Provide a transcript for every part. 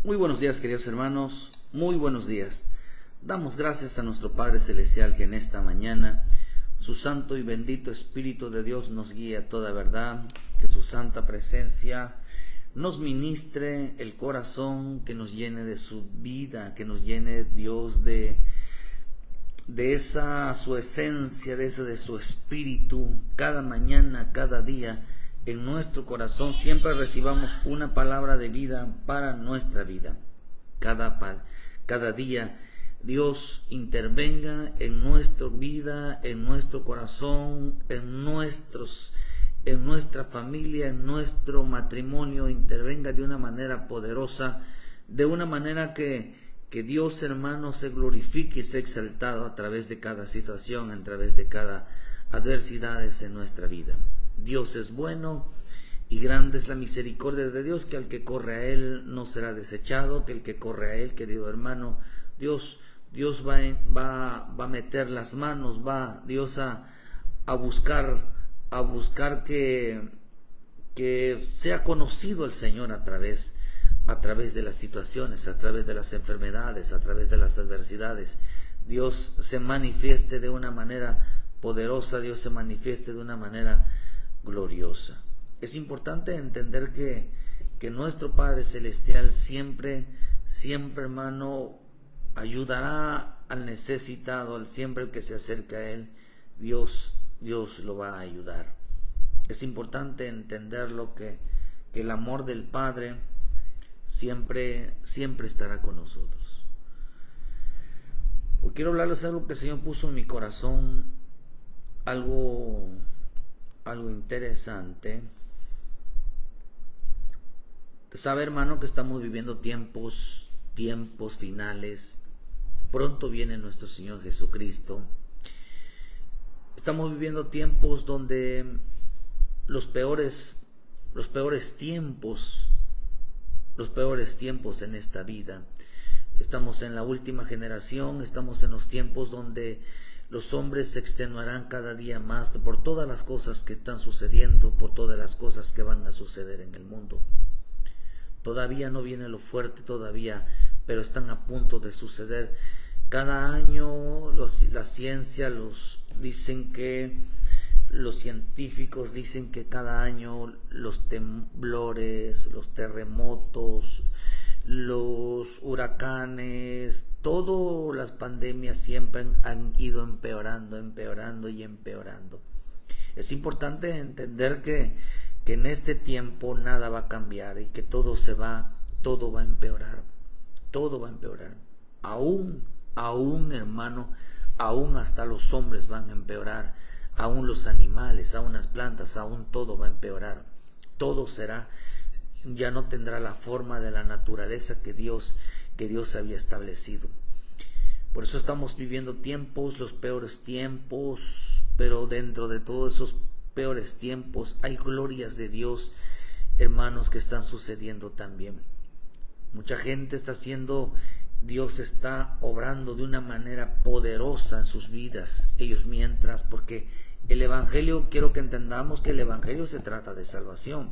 Muy buenos días, queridos hermanos, muy buenos días. Damos gracias a nuestro Padre Celestial que en esta mañana su santo y bendito Espíritu de Dios nos guíe a toda verdad, que su santa presencia nos ministre el corazón, que nos llene de su vida, que nos llene Dios de esa su esencia, de su espíritu, cada mañana, cada día. En nuestro corazón siempre recibamos una palabra de vida para nuestra vida. Cada día Dios intervenga en nuestra vida, en nuestro corazón, en nuestra familia, en nuestro matrimonio, intervenga de una manera poderosa, de una manera que Dios, hermano, se glorifique y sea exaltado a través de cada situación, a través de cada adversidades en nuestra vida. Dios es bueno y grande es la misericordia de Dios, que al que corre a Él no será desechado, que el que corre a Él, querido hermano, Dios va a meter las manos, va Dios a buscar que sea conocido el Señor a través de las situaciones, a través de las enfermedades, a través de las adversidades. Dios se manifieste de una manera poderosa, Dios se manifieste de una manera gloriosa. Es importante entender que nuestro Padre Celestial siempre, hermano, ayudará al necesitado, siempre el que se acerca a Él, Dios lo va a ayudar. Es importante entender que el amor del Padre siempre estará con nosotros. Hoy quiero hablarles de algo que el Señor puso en mi corazón, algo interesante. Sabe, hermano, que estamos viviendo tiempos finales. Pronto viene nuestro Señor Jesucristo. Estamos viviendo tiempos donde los peores tiempos en esta vida. Estamos en la última generación, estamos en los tiempos donde los hombres se extenuarán cada día más por todas las cosas que están sucediendo, por todas las cosas que van a suceder en el mundo. Todavía no viene lo fuerte todavía, pero están a punto de suceder. Cada año la ciencia los científicos dicen que cada año los temblores, los terremotos, los huracanes, todas las pandemias siempre han ido empeorando. Es importante entender que en este tiempo nada va a cambiar y que todo va a empeorar. Aún, hermano, aún hasta los hombres van a empeorar, aún los animales, aún las plantas, aún todo va a empeorar. Todo ya no tendrá la forma de la naturaleza que Dios había establecido. Por eso estamos viviendo los peores tiempos, pero dentro de todos esos peores tiempos hay glorias de Dios, hermanos, que están sucediendo también. Mucha gente Dios está obrando de una manera poderosa en sus vidas, porque el Evangelio, quiero que entendamos que el Evangelio se trata de salvación.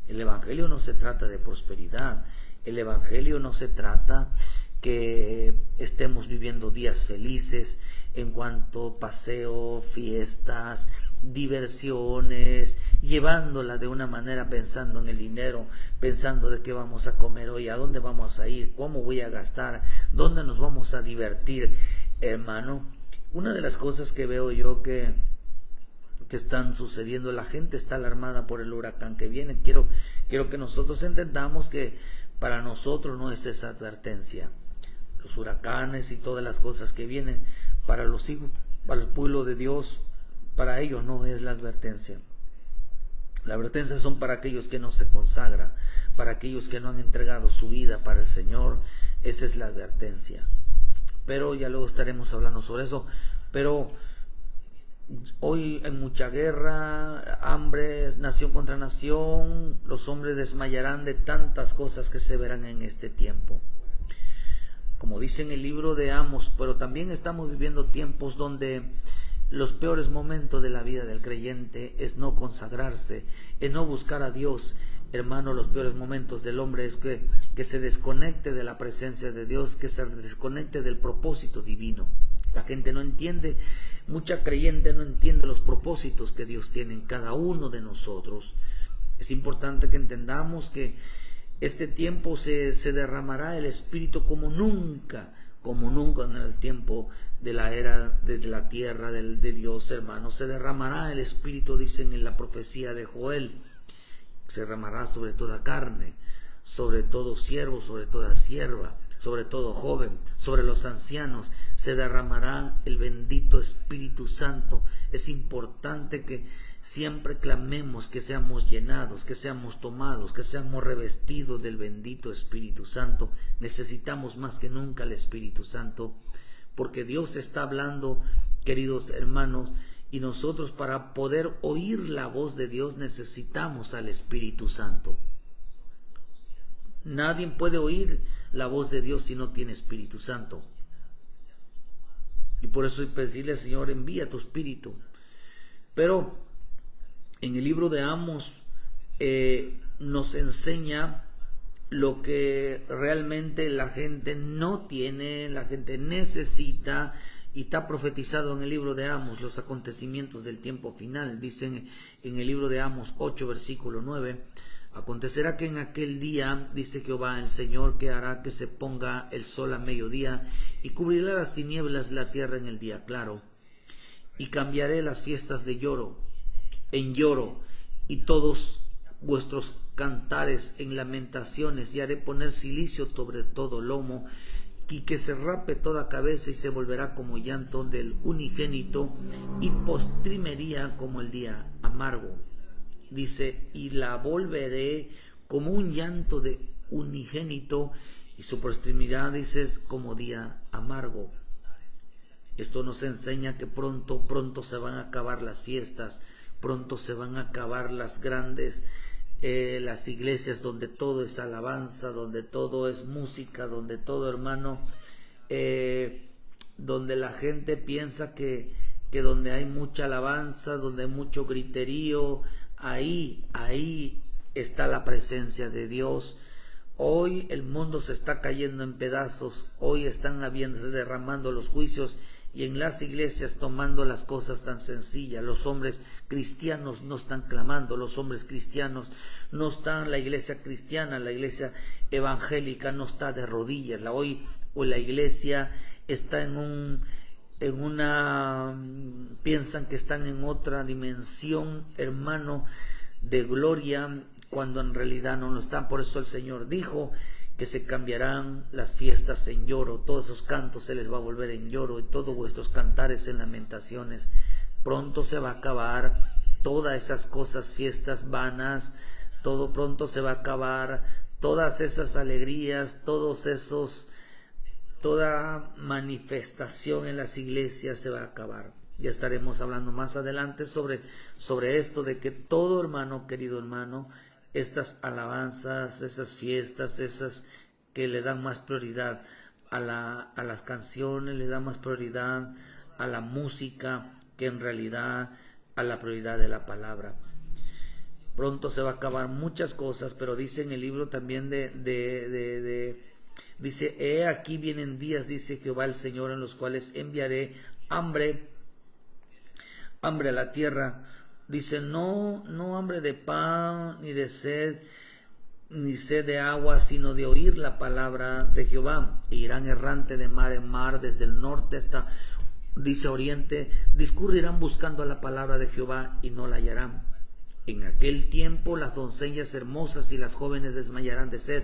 El Evangelio no se trata de prosperidad. El Evangelio no se trata que estemos viviendo días felices en cuanto a paseo, fiestas, diversiones, llevándola de una manera pensando en el dinero, pensando de qué vamos a comer hoy, a dónde vamos a ir, cómo voy a gastar, dónde nos vamos a divertir, hermano. Una de las cosas que veo yo que están sucediendo, la gente está alarmada por el huracán que viene. Quiero que nosotros entendamos que para nosotros no es esa advertencia. Los huracanes y todas las cosas que vienen para los hijos, para el pueblo de Dios, para ellos no es la advertencia. La advertencia son para aquellos que no se consagran, para aquellos que no han entregado su vida para el Señor. Esa es la advertencia. Pero ya luego estaremos hablando sobre eso. Pero hoy hay mucha guerra, hambre, nación contra nación. Los hombres desmayarán de tantas cosas que se verán en este tiempo. Como dice en el libro de Amos, pero también estamos viviendo tiempos donde los peores momentos de la vida del creyente es no consagrarse, es no buscar a Dios, hermano, los peores momentos del hombre es que se desconecte de la presencia de Dios, que se desconecte del propósito divino. La gente no entiende, mucha creyente no entiende los propósitos que Dios tiene en cada uno de nosotros. Es importante que entendamos que este tiempo se derramará el Espíritu como nunca en el tiempo de la era de la tierra de Dios, hermano. Se derramará el Espíritu, dicen en la profecía de Joel. Se derramará sobre toda carne, sobre todo siervo, sobre toda sierva, sobre todo joven, sobre los ancianos. Se derramará el bendito Espíritu Santo. Es importante que siempre clamemos que seamos llenados, que seamos tomados, que seamos revestidos del bendito Espíritu Santo. Necesitamos más que nunca el Espíritu Santo, porque Dios está hablando, queridos hermanos, y nosotros para poder oír la voz de Dios necesitamos al Espíritu Santo. Nadie puede oír la voz de Dios si no tiene Espíritu Santo. Y por eso hay que pedirle, Señor, envía tu Espíritu. Pero en el libro de Amos nos enseña lo que realmente la gente no tiene, la gente necesita, y está profetizado en el libro de Amos los acontecimientos del tiempo final. Dicen en el libro de Amos 8, versículo 9, acontecerá que en aquel día, dice Jehová el Señor, que hará que se ponga el sol a mediodía y cubrirá las tinieblas de la tierra en el día claro, y cambiaré las fiestas de lloro en lloro y todos vuestros cantares en lamentaciones, y haré poner cilicio sobre todo lomo, y que se rape toda cabeza, y se volverá como llanto del unigénito, y postrimería como el día amargo. Dice, y la volveré como un llanto de unigénito, y su postrimería, dices, como día amargo. Esto nos enseña que pronto se van a acabar las fiestas, pronto se van a acabar las grandes las iglesias donde todo es alabanza, donde todo es música, donde todo, hermano, donde la gente piensa que donde hay mucha alabanza, donde hay mucho griterío, ahí está la presencia de Dios. Hoy el mundo se está cayendo en pedazos, hoy están derramando los juicios, y en las iglesias tomando las cosas tan sencillas. Los hombres cristianos no están clamando, los hombres cristianos no están, la iglesia cristiana, la iglesia evangélica no está de rodillas. Hoy la iglesia está piensan que están en otra dimensión, hermano, de gloria, cuando en realidad no lo están. Por eso el Señor dijo que se cambiarán las fiestas en lloro, todos esos cantos se les va a volver en lloro, y todos vuestros cantares en lamentaciones. Pronto se va a acabar todas esas cosas, fiestas vanas, todo pronto se va a acabar, todas esas alegrías, toda manifestación en las iglesias se va a acabar. Ya estaremos hablando más adelante sobre esto, de que todo, hermano, querido hermano, estas alabanzas, esas fiestas, esas que le dan más prioridad a las canciones, le dan más prioridad a la música que en realidad a la prioridad de la palabra. Pronto se va a acabar muchas cosas, pero dice en el libro también dice, he aquí vienen días, dice Jehová el Señor, en los cuales enviaré hambre a la tierra. Dice, no hambre de pan, ni de sed, ni sed de agua, sino de oír la palabra de Jehová. E irán errante de mar en mar, desde el norte hasta, dice, oriente, discurrirán buscando la palabra de Jehová y no la hallarán. En aquel tiempo las doncellas hermosas y las jóvenes desmayarán de sed,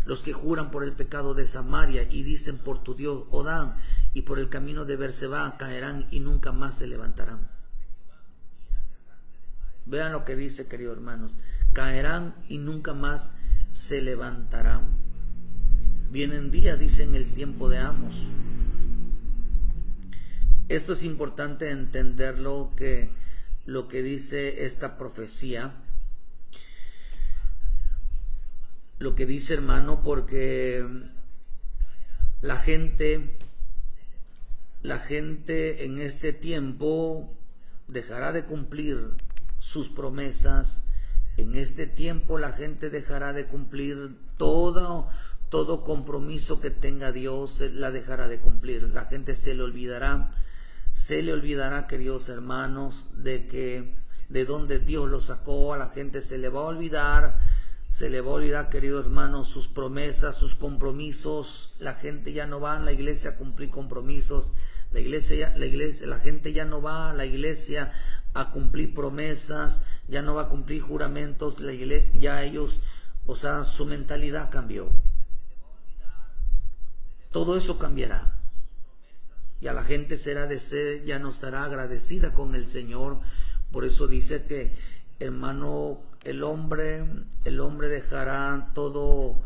los que juran por el pecado de Samaria y dicen por tu Dios Odán, y por el camino de Berseba caerán y nunca más se levantarán. Vean lo que dice, queridos hermanos, caerán y nunca más se levantarán. Vienen días, dice, en el tiempo de Amos. Esto es importante entenderlo, que lo que dice esta profecía, lo que dice, hermano, porque la gente en este tiempo dejará de cumplir sus promesas, En este tiempo la gente dejará de cumplir todo compromiso que tenga Dios, la dejará de cumplir. La gente se le olvidará, queridos hermanos, de donde Dios lo sacó. A la gente se le va a olvidar, queridos hermanos, sus promesas, sus compromisos. La gente ya no va a la iglesia a cumplir compromisos. La gente ya no va a la iglesia a cumplir promesas, ya no va a cumplir juramentos. Ya ellos, su mentalidad cambió. Todo eso cambiará. Y a la gente ya no estará agradecida con el Señor. Por eso dice que, hermano, el hombre dejará todo,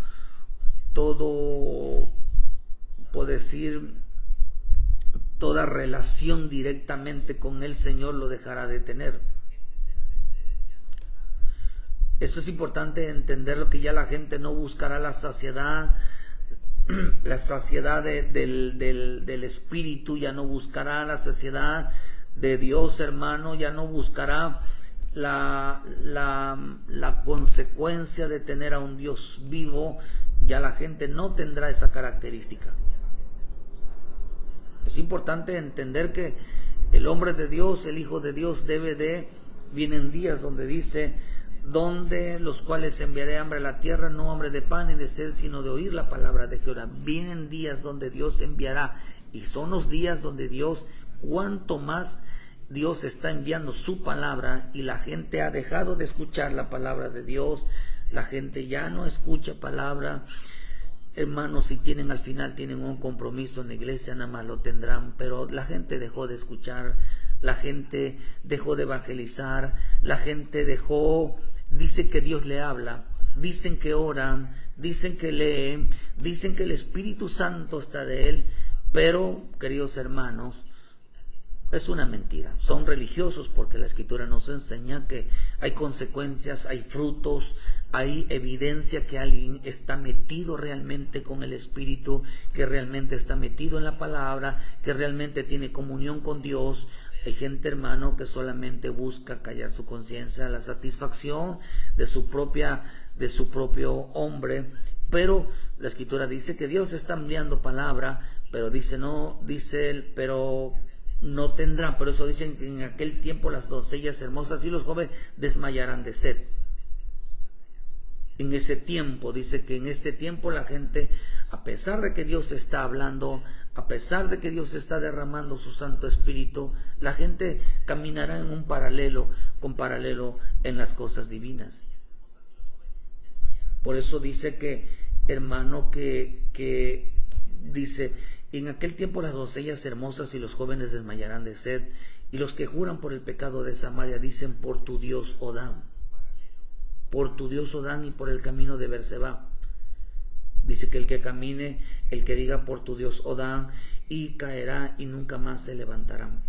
por decir, toda relación directamente con el Señor lo dejará de tener. Eso es importante entenderlo, que ya la gente no buscará la saciedad del Espíritu, ya no buscará la saciedad de Dios, hermano, ya no buscará la consecuencia de tener a un Dios vivo. Ya la gente no tendrá esa característica. Es importante entender que el hombre de Dios, el Hijo de Dios, vienen días donde dice, donde los cuales enviaré hambre a la tierra, no hambre de pan ni de sed, sino de oír la palabra de Jehová. Vienen días donde Dios enviará, y son los días donde Dios, cuanto más Dios está enviando su palabra y la gente ha dejado de escuchar la palabra de Dios, la gente ya no escucha palabra. Hermanos, si al final tienen un compromiso en la iglesia, nada más lo tendrán, pero la gente dejó de escuchar, la gente dejó de evangelizar, la gente dice que Dios le habla, dicen que oran, dicen que leen, dicen que el Espíritu Santo está de él, pero, queridos hermanos, es una mentira. Son religiosos porque la Escritura nos enseña que hay consecuencias, hay frutos, hay evidencia que alguien está metido realmente con el Espíritu, que realmente está metido en la palabra, que realmente tiene comunión con Dios. Hay gente, hermano, que solamente busca callar su conciencia, la satisfacción de su propio hombre. Pero la Escritura dice que Dios está enviando palabra, pero dice él, pero no tendrán. Por eso dicen que en aquel tiempo las doncellas hermosas y los jóvenes desmayarán de sed. En ese tiempo, dice que en este tiempo la gente, a pesar de que Dios está hablando, a pesar de que Dios está derramando su Santo Espíritu, la gente caminará en un paralelo en las cosas divinas. Por eso dice que, hermano, que dice, en aquel tiempo las doncellas hermosas y los jóvenes desmayarán de sed, y los que juran por el pecado de Samaria dicen, por tu Dios Odán. Por tu Dios Odán y por el camino de Berseba. Dice que el que diga por tu Dios Odán, y caerá y nunca más se levantarán.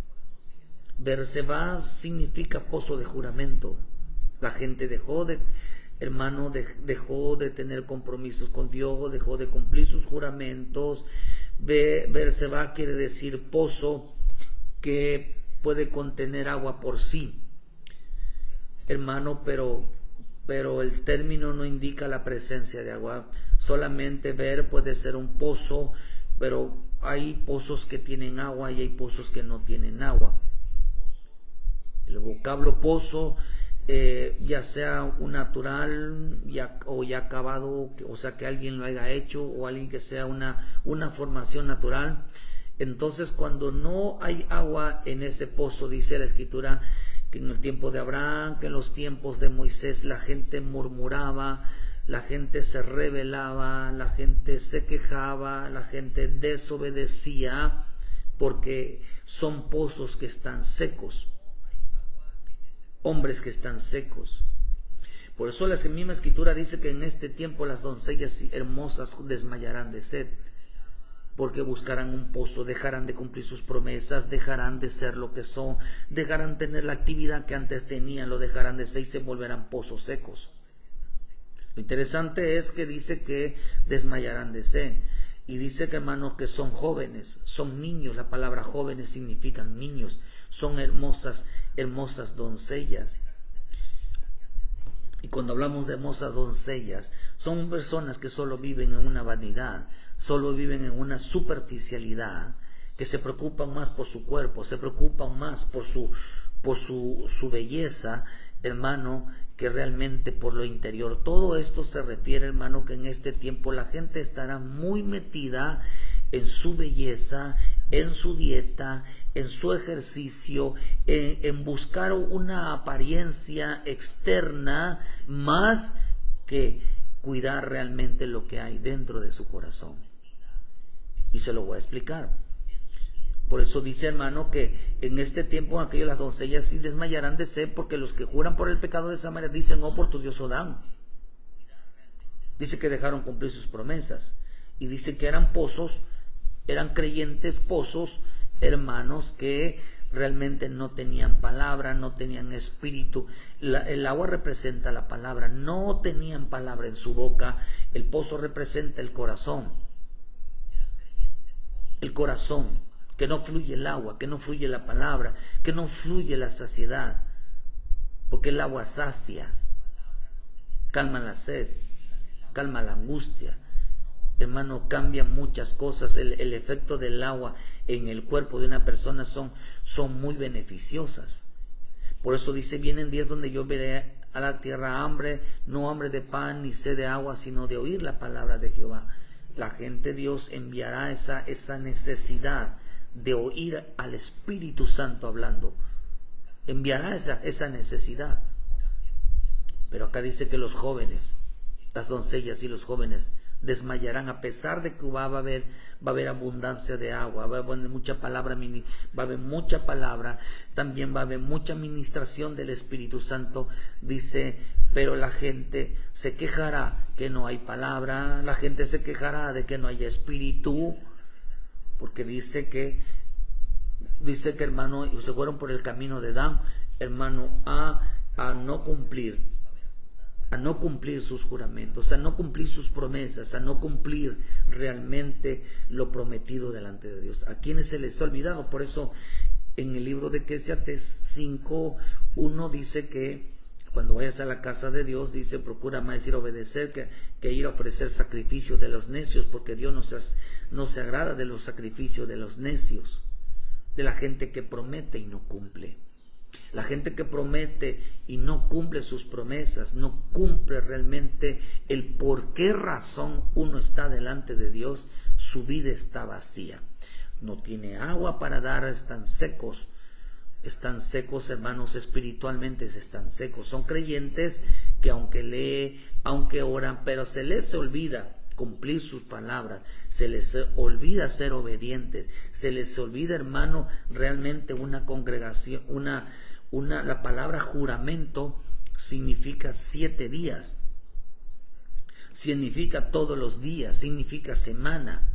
Berseba significa pozo de juramento. La gente dejó de tener compromisos con Dios, dejó de cumplir sus juramentos. Berseba quiere decir pozo que puede contener agua por sí, hermano, pero el término no indica la presencia de agua. Solamente puede ser un pozo, pero hay pozos que tienen agua y hay pozos que no tienen agua. El vocablo pozo, ya sea un natural o ya acabado, o sea que alguien lo haya hecho, o alguien que sea una formación natural. Entonces, cuando no hay agua en ese pozo, dice la Escritura que en el tiempo de Abraham, que en los tiempos de Moisés, la gente murmuraba, la gente se rebelaba, la gente se quejaba, la gente desobedecía, porque son pozos que están secos, hombres que están secos. Por eso la misma Escritura dice que en este tiempo las doncellas hermosas desmayarán de sed, porque buscarán un pozo, dejarán de cumplir sus promesas, dejarán de ser lo que son, dejarán tener la actividad que antes tenían, lo dejarán de ser y se volverán pozos secos. Lo interesante es que dice que desmayarán de sed, y dice que, hermanos, que son jóvenes, son niños. La palabra jóvenes significan niños, son hermosas doncellas. Y cuando hablamos de hermosas doncellas, son personas que solo viven en una vanidad, solo viven en una superficialidad, que se preocupan más por su cuerpo, se preocupan más por su belleza, hermano, que realmente por lo interior. Todo esto se refiere, hermano, que en este tiempo la gente estará muy metida en su belleza, en su dieta, en su ejercicio, en buscar una apariencia externa más que cuidar realmente lo que hay dentro de su corazón. Y se lo voy a explicar. Por eso dice, hermano, que en este tiempo aquellas las doncellas sí desmayarán de sed, porque los que juran por el pecado de Samaria dicen, oh, por tu Dios Odán. Dice que dejaron cumplir sus promesas. Y dice que eran pozos, eran creyentes pozos, hermanos, que realmente no tenían palabra, no tenían espíritu. El agua representa la palabra, no tenían palabra en su boca. El pozo representa el corazón. El corazón. Que no fluye el agua, que no fluye la palabra, que no fluye la saciedad, porque el agua sacia, calma la sed, calma la angustia. Hermano, cambia muchas cosas. El efecto del agua en el cuerpo de una persona son muy beneficiosas. Por eso dice, vienen días donde yo veré a la tierra hambre, no hambre de pan ni sed de agua, sino de oír la palabra de Jehová. La gente, Dios enviará esa necesidad de oír al Espíritu Santo hablando. Enviará esa necesidad. Pero acá dice que los jóvenes, las doncellas y los jóvenes desmayarán, a pesar de que va a haber abundancia de agua, va a haber mucha palabra, también va a haber mucha ministración del Espíritu Santo. Dice, pero la gente se quejará que no hay palabra, la gente se quejará de que no haya espíritu, porque dice que hermano, se fueron por el camino de Dan, hermano, a no cumplir sus juramentos, a no cumplir sus promesas, a no cumplir realmente lo prometido delante de Dios. A quienes se les ha olvidado. Por eso en el libro de Eclesiastés 5:1 dice que cuando vayas a la casa de Dios, dice, procura más ir a obedecer que ir a ofrecer sacrificios de los necios, porque Dios no se agrada de los sacrificios de los necios, de la gente que promete y no cumple. La gente que promete y no cumple sus promesas, no cumple realmente el por qué razón uno está delante de Dios, su vida está vacía. No tiene agua para dar, están secos, hermanos, espiritualmente están secos. Son creyentes que aunque leen, aunque oran, pero se les olvida cumplir sus palabras, se les olvida ser obedientes, se les olvida, hermano, realmente una congregación, la palabra juramento significa 7 días, significa todos los días, significa semana.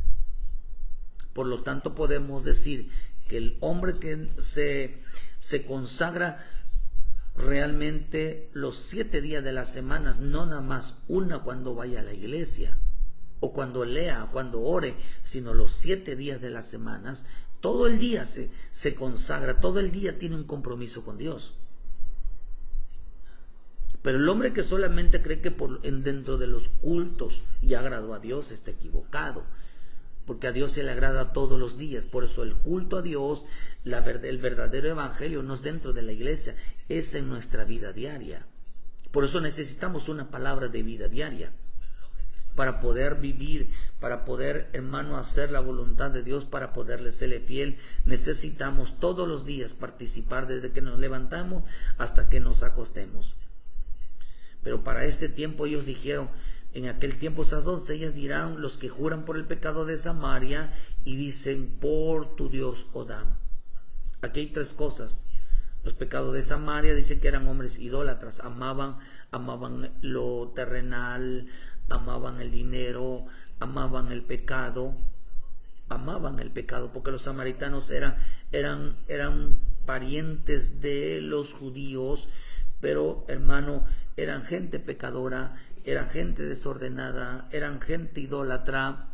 Por lo tanto podemos decir que el hombre que se consagra realmente los 7 días de las semanas, no nada más una cuando vaya a la iglesia o cuando lea, cuando ore, sino los 7 días de las semanas, todo el día se consagra, todo el día tiene un compromiso con Dios. Pero el hombre que solamente cree que dentro de los cultos ya agradó a Dios está equivocado, porque a Dios se le agrada todos los días. Por eso el culto a Dios, el verdadero evangelio no es dentro de la iglesia, es en nuestra vida diaria. Por eso necesitamos una palabra de vida diaria para poder vivir, para poder, hermano, hacer la voluntad de Dios, para poderle serle fiel. Necesitamos todos los días participar desde que nos levantamos hasta que nos acostemos. Pero para este tiempo ellos dijeron, en aquel tiempo esas doncellas dirán, los que juran por el pecado de Samaria y dicen, por tu Dios Odán. Aquí hay 3 cosas. Los pecados de Samaria dicen que eran hombres idólatras, amaban lo terrenal, amaban el dinero, amaban el pecado, porque los samaritanos eran parientes de los judíos, pero, hermano, eran gente pecadora, eran gente desordenada, eran gente idólatra.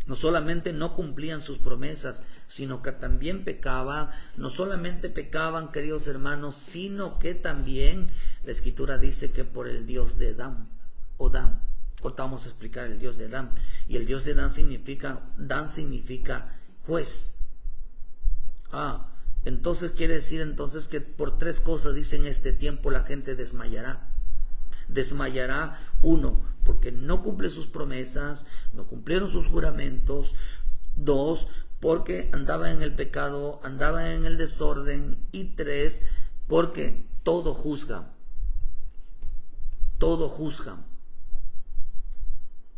No solamente no cumplían sus promesas, sino que también pecaban. No solamente pecaban, queridos hermanos, sino que también la Escritura dice que por el Dios de Dan, o Dan. Ahorita vamos a explicar el Dios de Dan. Y el Dios de Dan significa juez. Entonces quiere decir entonces que por tres cosas dice en este tiempo la gente desmayará. Desmayará, uno, porque no cumple sus promesas, no cumplieron sus juramentos. Dos, porque andaba en el pecado, andaba en el desorden. Y tres, porque todo juzga. Todo juzga.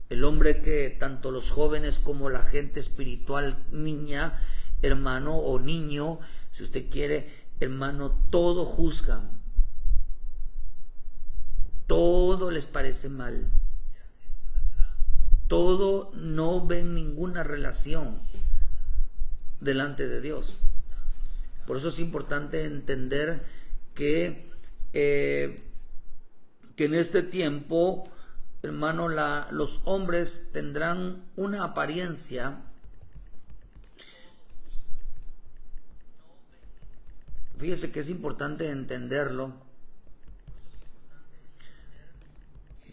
El hombre que tanto los jóvenes como la gente espiritual, niña, hermano o niño, si usted quiere, hermano, todo juzgan. Todo les parece mal. Todo, no ven ninguna relación delante de Dios. Por eso es importante entender que en este tiempo, hermano, los hombres tendrán una apariencia. Fíjese que es importante entenderlo,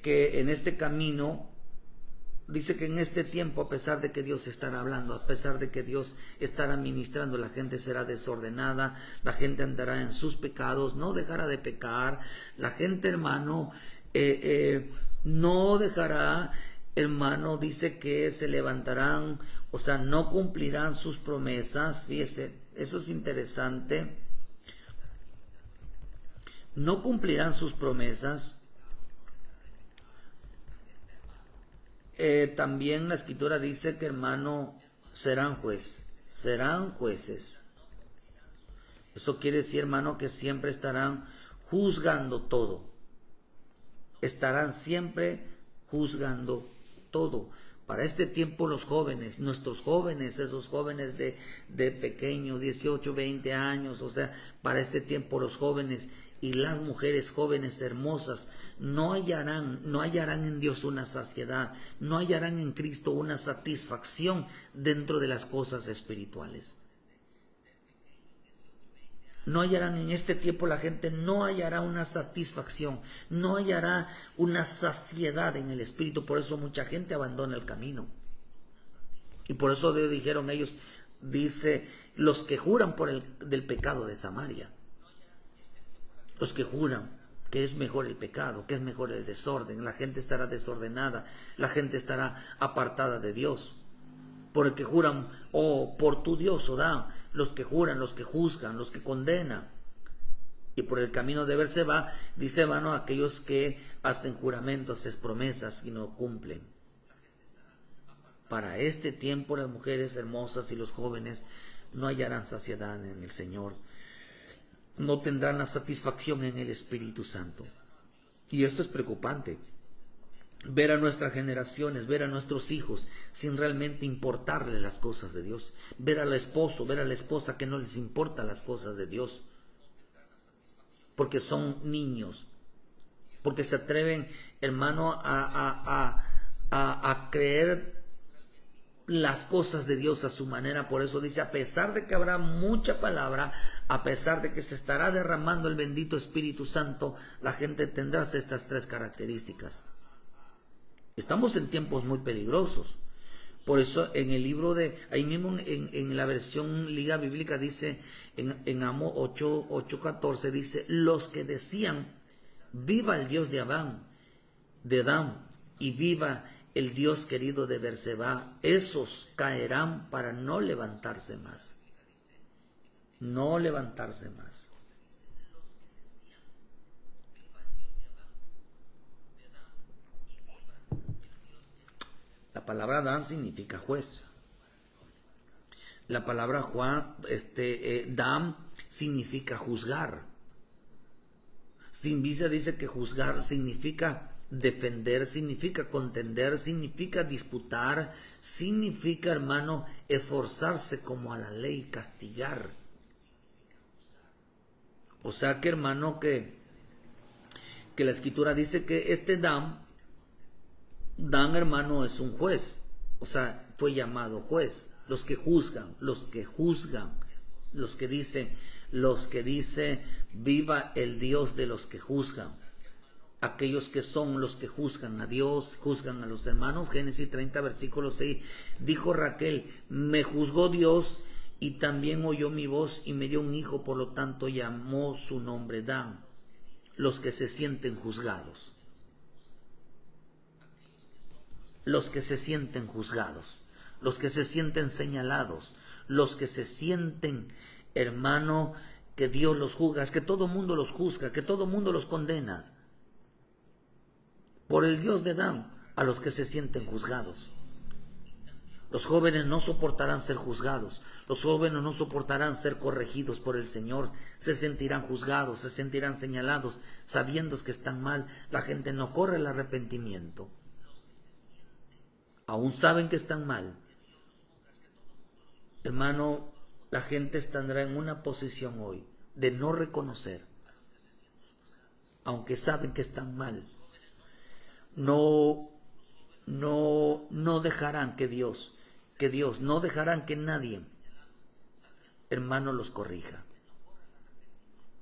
que en este camino, dice que en este tiempo, a pesar de que Dios estará hablando, a pesar de que Dios estará ministrando, la gente será desordenada, la gente andará en sus pecados, no dejará de pecar, la gente, hermano, no dejará, hermano, dice que se levantarán, o sea, no cumplirán sus promesas. Fíjese, eso es interesante. No cumplirán sus promesas. También la Escritura dice que, hermano, serán jueces. Eso quiere decir, hermano, que siempre estarán juzgando todo. Estarán siempre juzgando todo. Para este tiempo los jóvenes, nuestros jóvenes, esos jóvenes de pequeños, 18, 20 años, o sea, para este tiempo los jóvenes y las mujeres jóvenes hermosas no hallarán en Dios una saciedad, no hallarán en Cristo una satisfacción dentro de las cosas espirituales. No hallarán en este tiempo, la gente no hallará una satisfacción, no hallará una saciedad en el espíritu. Por eso mucha gente abandona el camino. Y por eso dijeron ellos, dice, los que juran del pecado de Samaria. Los que juran que es mejor el pecado, que es mejor el desorden. La gente estará desordenada, la gente estará apartada de Dios. Porque juran, por tu Dios, da. Los que juran, los que juzgan, los que condenan. Y por el camino de Berseba, dice, van aquellos que hacen juramentos, hacen promesas y no cumplen. Para este tiempo las mujeres hermosas y los jóvenes no hallarán saciedad en el Señor. No tendrán la satisfacción en el Espíritu Santo. Y esto es preocupante. Ver a nuestras generaciones, ver a nuestros hijos sin realmente importarle las cosas de Dios. Ver al esposo, ver a la esposa que no les importa las cosas de Dios. Porque son niños. Porque se atreven, hermano, a creer las cosas de Dios a su manera. Por eso dice, a pesar de que habrá mucha palabra, a pesar de que se estará derramando el bendito Espíritu Santo, la gente tendrá estas tres características. Estamos en tiempos muy peligrosos. Por eso en el libro de, ahí mismo en la versión Liga Bíblica dice, en Amos 8:14 dice, los que decían, viva el Dios de Dan, y viva el Dios querido de Berseba, esos caerán para no levantarse más. No levantarse más. La palabra Dan significa juez. La palabra Dan significa juzgar. Sinvisa dice que juzgar significa defender, significa contender, significa disputar, significa, hermano, esforzarse como a la ley, castigar. O sea que, hermano, que la Escritura dice que Dan, hermano, es un juez. O sea, fue llamado juez. Los que juzgan, los que dice, viva el Dios de los que juzgan. Aquellos que son los que juzgan a Dios, juzgan a los hermanos. Génesis 30, versículo 6. Dijo Raquel, me juzgó Dios y también oyó mi voz y me dio un hijo, por lo tanto llamó su nombre Dan. Los que se sienten juzgados. Los que se sienten juzgados. Los que se sienten señalados. Los que se sienten, hermano, que Dios los juzga. Es que todo mundo los juzga, que todo mundo los condena. Por el Dios de Dan, a los que se sienten juzgados. Los jóvenes no soportarán ser juzgados. Los jóvenes no soportarán ser corregidos por el Señor. Se sentirán juzgados, se sentirán señalados, sabiendo que están mal. La gente no corre el arrepentimiento. Aún saben que están mal. Hermano, la gente estará en una posición hoy de no reconocer, aunque saben que están mal. No dejarán que Dios, no dejarán que nadie, hermano, los corrija.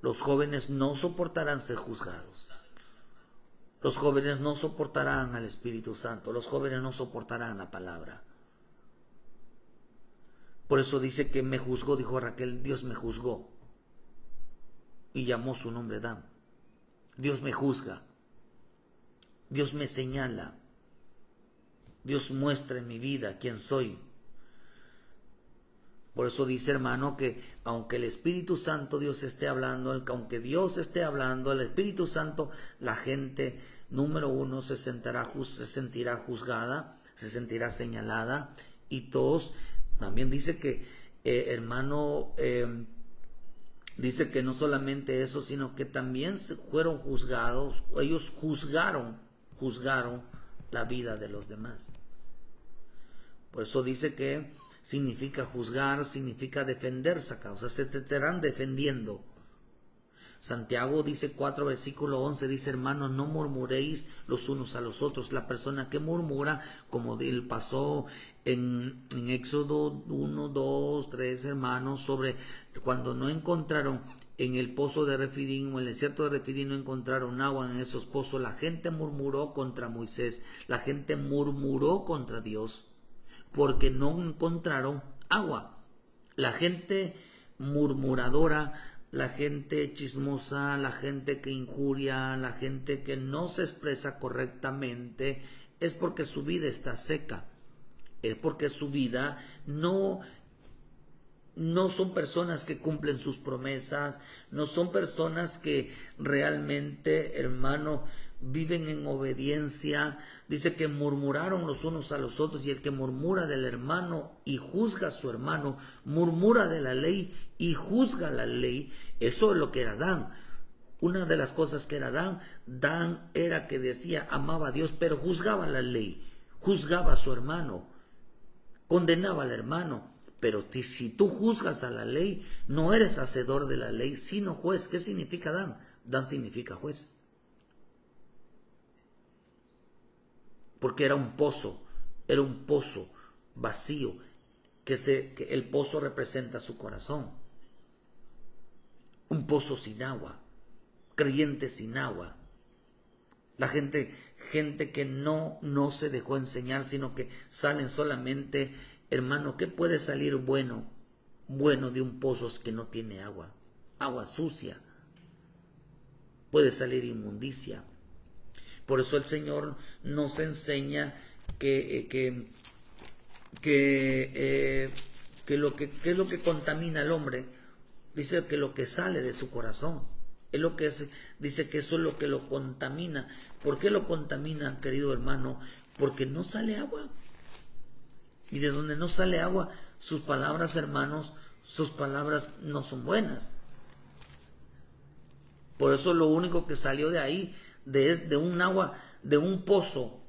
Los jóvenes no soportarán ser juzgados. Los jóvenes no soportarán al Espíritu Santo. Los jóvenes no soportarán la palabra. Por eso dice que me juzgó, dijo Raquel, Dios me juzgó. Y llamó su nombre Dan. Dios me juzga. Dios me señala. Dios muestra en mi vida quién soy. Por eso dice, hermano, que aunque el Espíritu Santo Dios esté hablando, aunque Dios esté hablando, el Espíritu Santo, la gente, número uno, se sentirá juzgada, se sentirá señalada, y todos, también dice que, hermano, dice que no solamente eso, sino que también fueron juzgados, ellos juzgaron la vida de los demás. Por eso dice que significa juzgar, significa defenderse acá, o sea, se te estarán defendiendo. Santiago dice 4, versículo 11, dice, hermanos, no murmuréis los unos a los otros. La persona que murmura, como él pasó en Éxodo 1, 2, 3, hermanos, sobre cuando no encontraron en el pozo de Refidim o en el desierto de Refidim, no encontraron agua en esos pozos. La gente murmuró contra Moisés, la gente murmuró contra Dios, porque no encontraron agua. La gente murmuradora, la gente chismosa, la gente que injuria, la gente que no se expresa correctamente, es porque su vida está seca, es porque su vida no son personas que cumplen sus promesas, no son personas que realmente, hermano, viven en obediencia. Dice que murmuraron los unos a los otros, y el que murmura del hermano y juzga a su hermano, murmura de la ley y juzga la ley. Eso es lo que era Dan. Una de las cosas que era Dan era que decía, amaba a Dios, pero juzgaba la ley, juzgaba a su hermano, condenaba al hermano. Pero si tú juzgas a la ley, no eres hacedor de la ley, sino juez. ¿Qué significa Dan? Dan significa juez. Porque era un pozo vacío, que el pozo representa su corazón. Un pozo sin agua, creyente sin agua. La gente que no se dejó enseñar, sino que salen solamente, hermano, ¿qué puede salir bueno de un pozo que no tiene agua? Agua sucia. Puede salir inmundicia. Por eso el Señor nos enseña que lo que es lo que contamina al hombre. Dice que lo que sale de su corazón es lo que es, dice que eso es lo que lo contamina. ¿Por qué lo contamina, querido hermano? Porque no sale agua. Y de donde no sale agua, sus palabras, hermanos, sus palabras no son buenas. Por eso lo único que salió de ahí, de un agua, de un pozo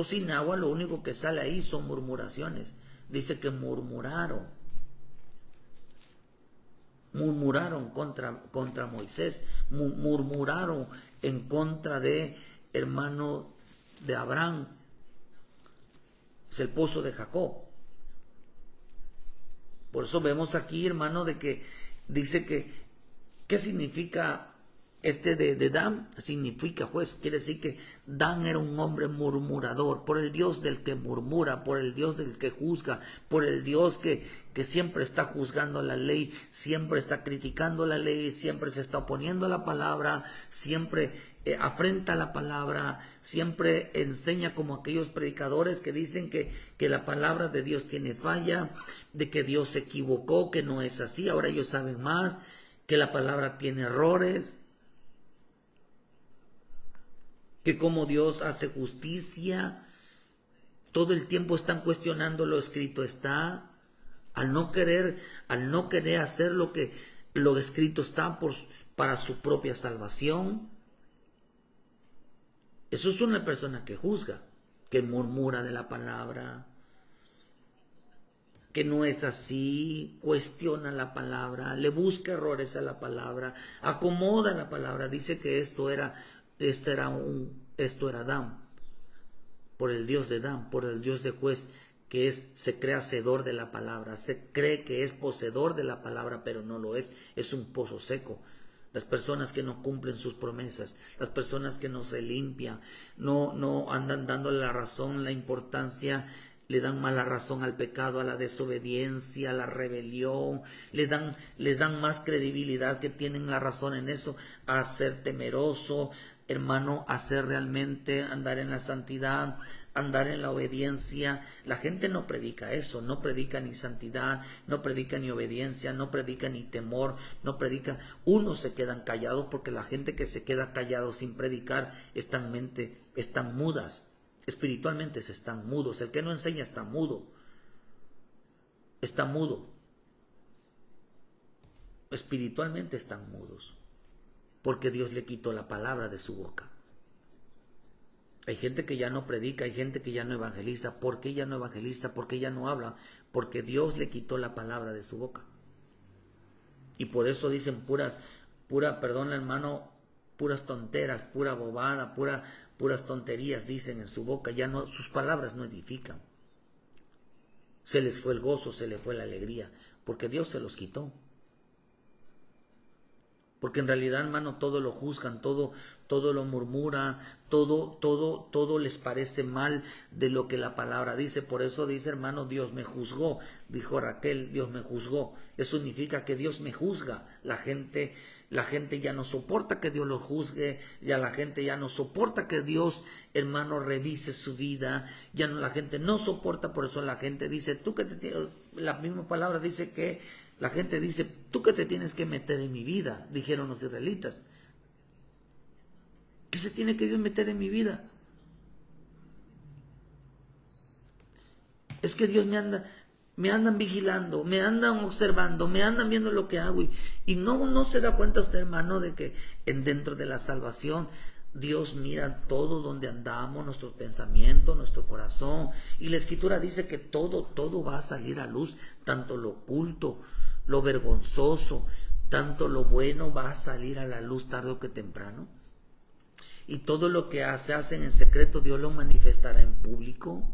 sin agua, lo único que sale ahí son murmuraciones. Dice que murmuraron contra Moisés, murmuraron en contra de, hermano, de Abraham. Es el pozo de Jacob. Por eso vemos aquí, hermano, de que dice que, ¿qué significa de Dan? Significa juez, quiere decir que Dan era un hombre murmurador, por el Dios del que murmura, por el Dios del que juzga, por el Dios que siempre está juzgando la ley, siempre está criticando la ley, siempre se está oponiendo a la palabra, siempre afrenta la palabra, siempre enseña como aquellos predicadores que dicen que la palabra de Dios tiene falla, de que Dios se equivocó, que no es así, ahora ellos saben más, que la palabra tiene errores, que como Dios hace justicia, todo el tiempo están cuestionando lo escrito está, al no querer hacer lo que lo escrito está para su propia salvación. Eso es una persona que juzga, que murmura de la palabra, que no es así, cuestiona la palabra, le busca errores a la palabra, acomoda la palabra, dice que esto era Dan, por el Dios de Dan, por el Dios de juez, se cree hacedor de la palabra, se cree que es poseedor de la palabra, pero no lo es un pozo seco. Las personas que no cumplen sus promesas, las personas que no se limpian, no andan dándole la razón, la importancia, le dan mala razón al pecado, a la desobediencia, a la rebelión, les dan más credibilidad que tienen la razón en eso, a ser temeroso, hermano, a ser realmente, andar en la santidad, andar en la obediencia. La gente no predica eso, no predica ni santidad, no predica ni obediencia, no predica ni temor, no predica. Unos se quedan callados porque la gente que se queda callado sin predicar están mudas, espiritualmente se están mudos. El que no enseña está mudo, espiritualmente están mudos, porque Dios le quitó la palabra de su boca. Hay gente que ya no predica, hay gente que ya no evangeliza. ¿Por qué ya no evangeliza? ¿Por qué ya no habla? Porque Dios le quitó la palabra de su boca. Y por eso dicen perdón hermano, puras tonteras, pura bobada, puras tonterías dicen en su boca. Ya no, sus palabras no edifican. Se les fue el gozo, se les fue la alegría, porque Dios se los quitó. Porque en realidad, hermano, todo lo juzgan, todo lo murmuran, todo les parece mal de lo que la palabra dice. Por eso dice, hermano, Dios me juzgó. Dijo Raquel, Dios me juzgó. Eso significa que Dios me juzga. La gente ya no soporta que Dios lo juzgue. Ya la gente ya no soporta que Dios, hermano, revise su vida. La gente no soporta, por eso la gente dice, la misma palabra dice que la gente dice, ¿tú qué te tienes que meter en mi vida? Dijeron los israelitas. ¿Qué se tiene que Dios meter en mi vida? Es que Dios me andan vigilando, me andan observando, me andan viendo lo que hago. Y no se da cuenta usted, hermano, de que dentro de la salvación Dios mira todo donde andamos, nuestros pensamientos, nuestro corazón. Y la Escritura dice que todo va a salir a luz, tanto lo oculto, lo vergonzoso, tanto lo bueno va a salir a la luz tarde o que temprano. Y todo lo que se hace en secreto, Dios lo manifestará en público.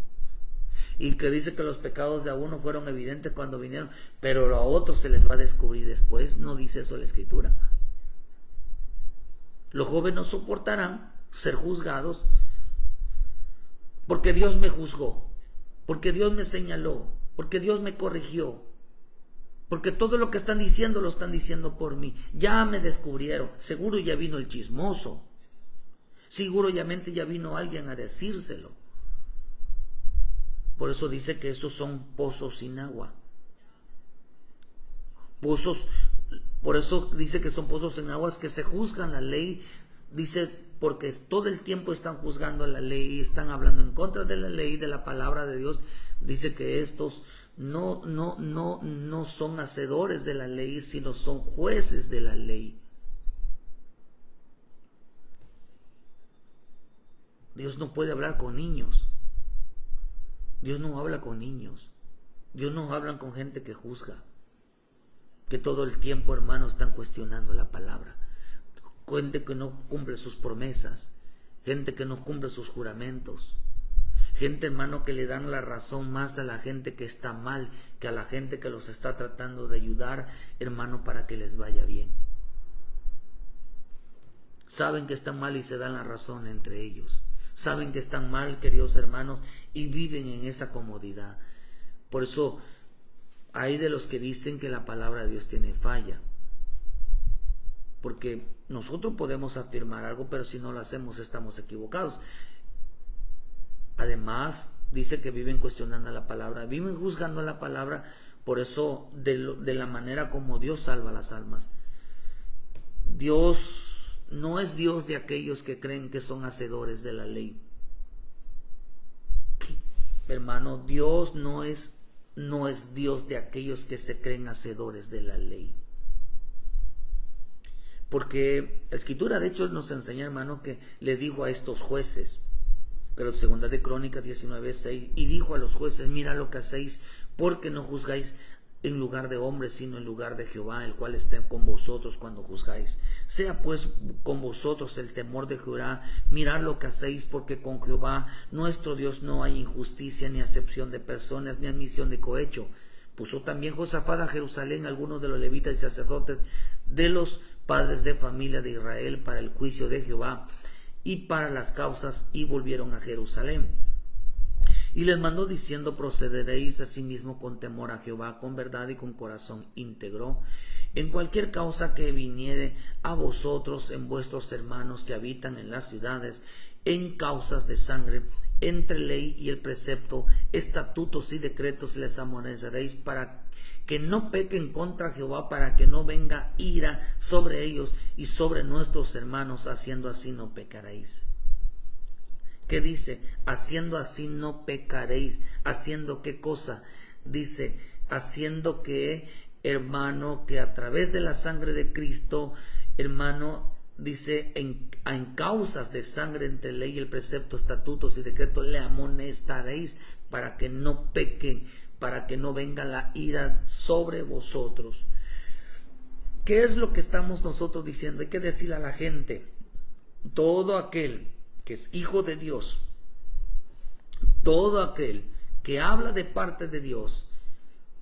Y que dice que los pecados de a uno fueron evidentes cuando vinieron, pero a otros se les va a descubrir después. No dice eso la Escritura. Los jóvenes no soportarán ser juzgados porque Dios me juzgó, porque Dios me señaló, porque Dios me corrigió. Porque todo lo que están diciendo lo están diciendo por mí. Ya me descubrieron. Seguro ya vino el chismoso. Seguramente ya vino alguien a decírselo. Por eso dice que esos son pozos sin agua. Por eso dice que son pozos sin aguas que se juzgan la ley. Dice, porque todo el tiempo están juzgando la ley, están hablando en contra de la ley, de la palabra de Dios. Dice que estos no son hacedores de la ley, sino son jueces de la ley. Dios no puede hablar con niños. Dios no habla con niños. Dios no habla con gente que juzga, que todo el tiempo, hermanos, están cuestionando la palabra. Gente que no cumple sus promesas, gente que no cumple sus juramentos, Gente, hermano, que le dan la razón más a la gente que está mal que a la gente que los está tratando de ayudar, hermano, para que les vaya bien. Saben que están mal y se dan la razón entre ellos. Saben que están mal, queridos hermanos, y viven en esa comodidad. Por eso hay de los que dicen que la palabra de Dios tiene falla. Porque nosotros podemos afirmar algo, pero si no lo hacemos estamos equivocados. Además, dice que viven cuestionando la palabra, viven juzgando la palabra, por eso de la manera como Dios salva las almas. Dios no es Dios de aquellos que creen que son hacedores de la ley. Hermano, Dios no es Dios de aquellos que se creen hacedores de la ley. Porque la Escritura de hecho nos enseña, hermano, que le dijo a estos jueces, pero segunda de Crónicas 19:6, y dijo a los jueces: mira lo que hacéis, porque no juzgáis en lugar de hombres, sino en lugar de Jehová, el cual está con vosotros cuando juzgáis. Sea pues con vosotros el temor de Jehová, mirad lo que hacéis, porque con Jehová nuestro Dios no hay injusticia, ni acepción de personas, ni admisión de cohecho. Puso también Josafat a Jerusalén algunos de los levitas y sacerdotes de los padres de familia de Israel para el juicio de Jehová y para las causas, y volvieron a Jerusalén. Y les mandó diciendo: procederéis asimismo con temor a Jehová, con verdad y con corazón íntegro, en cualquier causa que viniere a vosotros en vuestros hermanos que habitan en las ciudades, en causas de sangre, entre ley y el precepto, estatutos y decretos les amonestaréis, para que no pequen contra Jehová, para que no venga ira sobre ellos y sobre nuestros hermanos, haciendo así no pecaréis. ¿Qué dice? Haciendo así no pecaréis. ¿Haciendo qué cosa? Dice, haciendo que, hermano, que a través de la sangre de Cristo, hermano, dice, en causas de sangre entre ley y el precepto, estatutos y decretos, le amonestaréis para que no pequen, para que no venga la ira sobre vosotros. ¿Qué es lo que estamos nosotros diciendo? Hay que decirle a la gente: todo aquel que es hijo de Dios, todo aquel que habla de parte de Dios,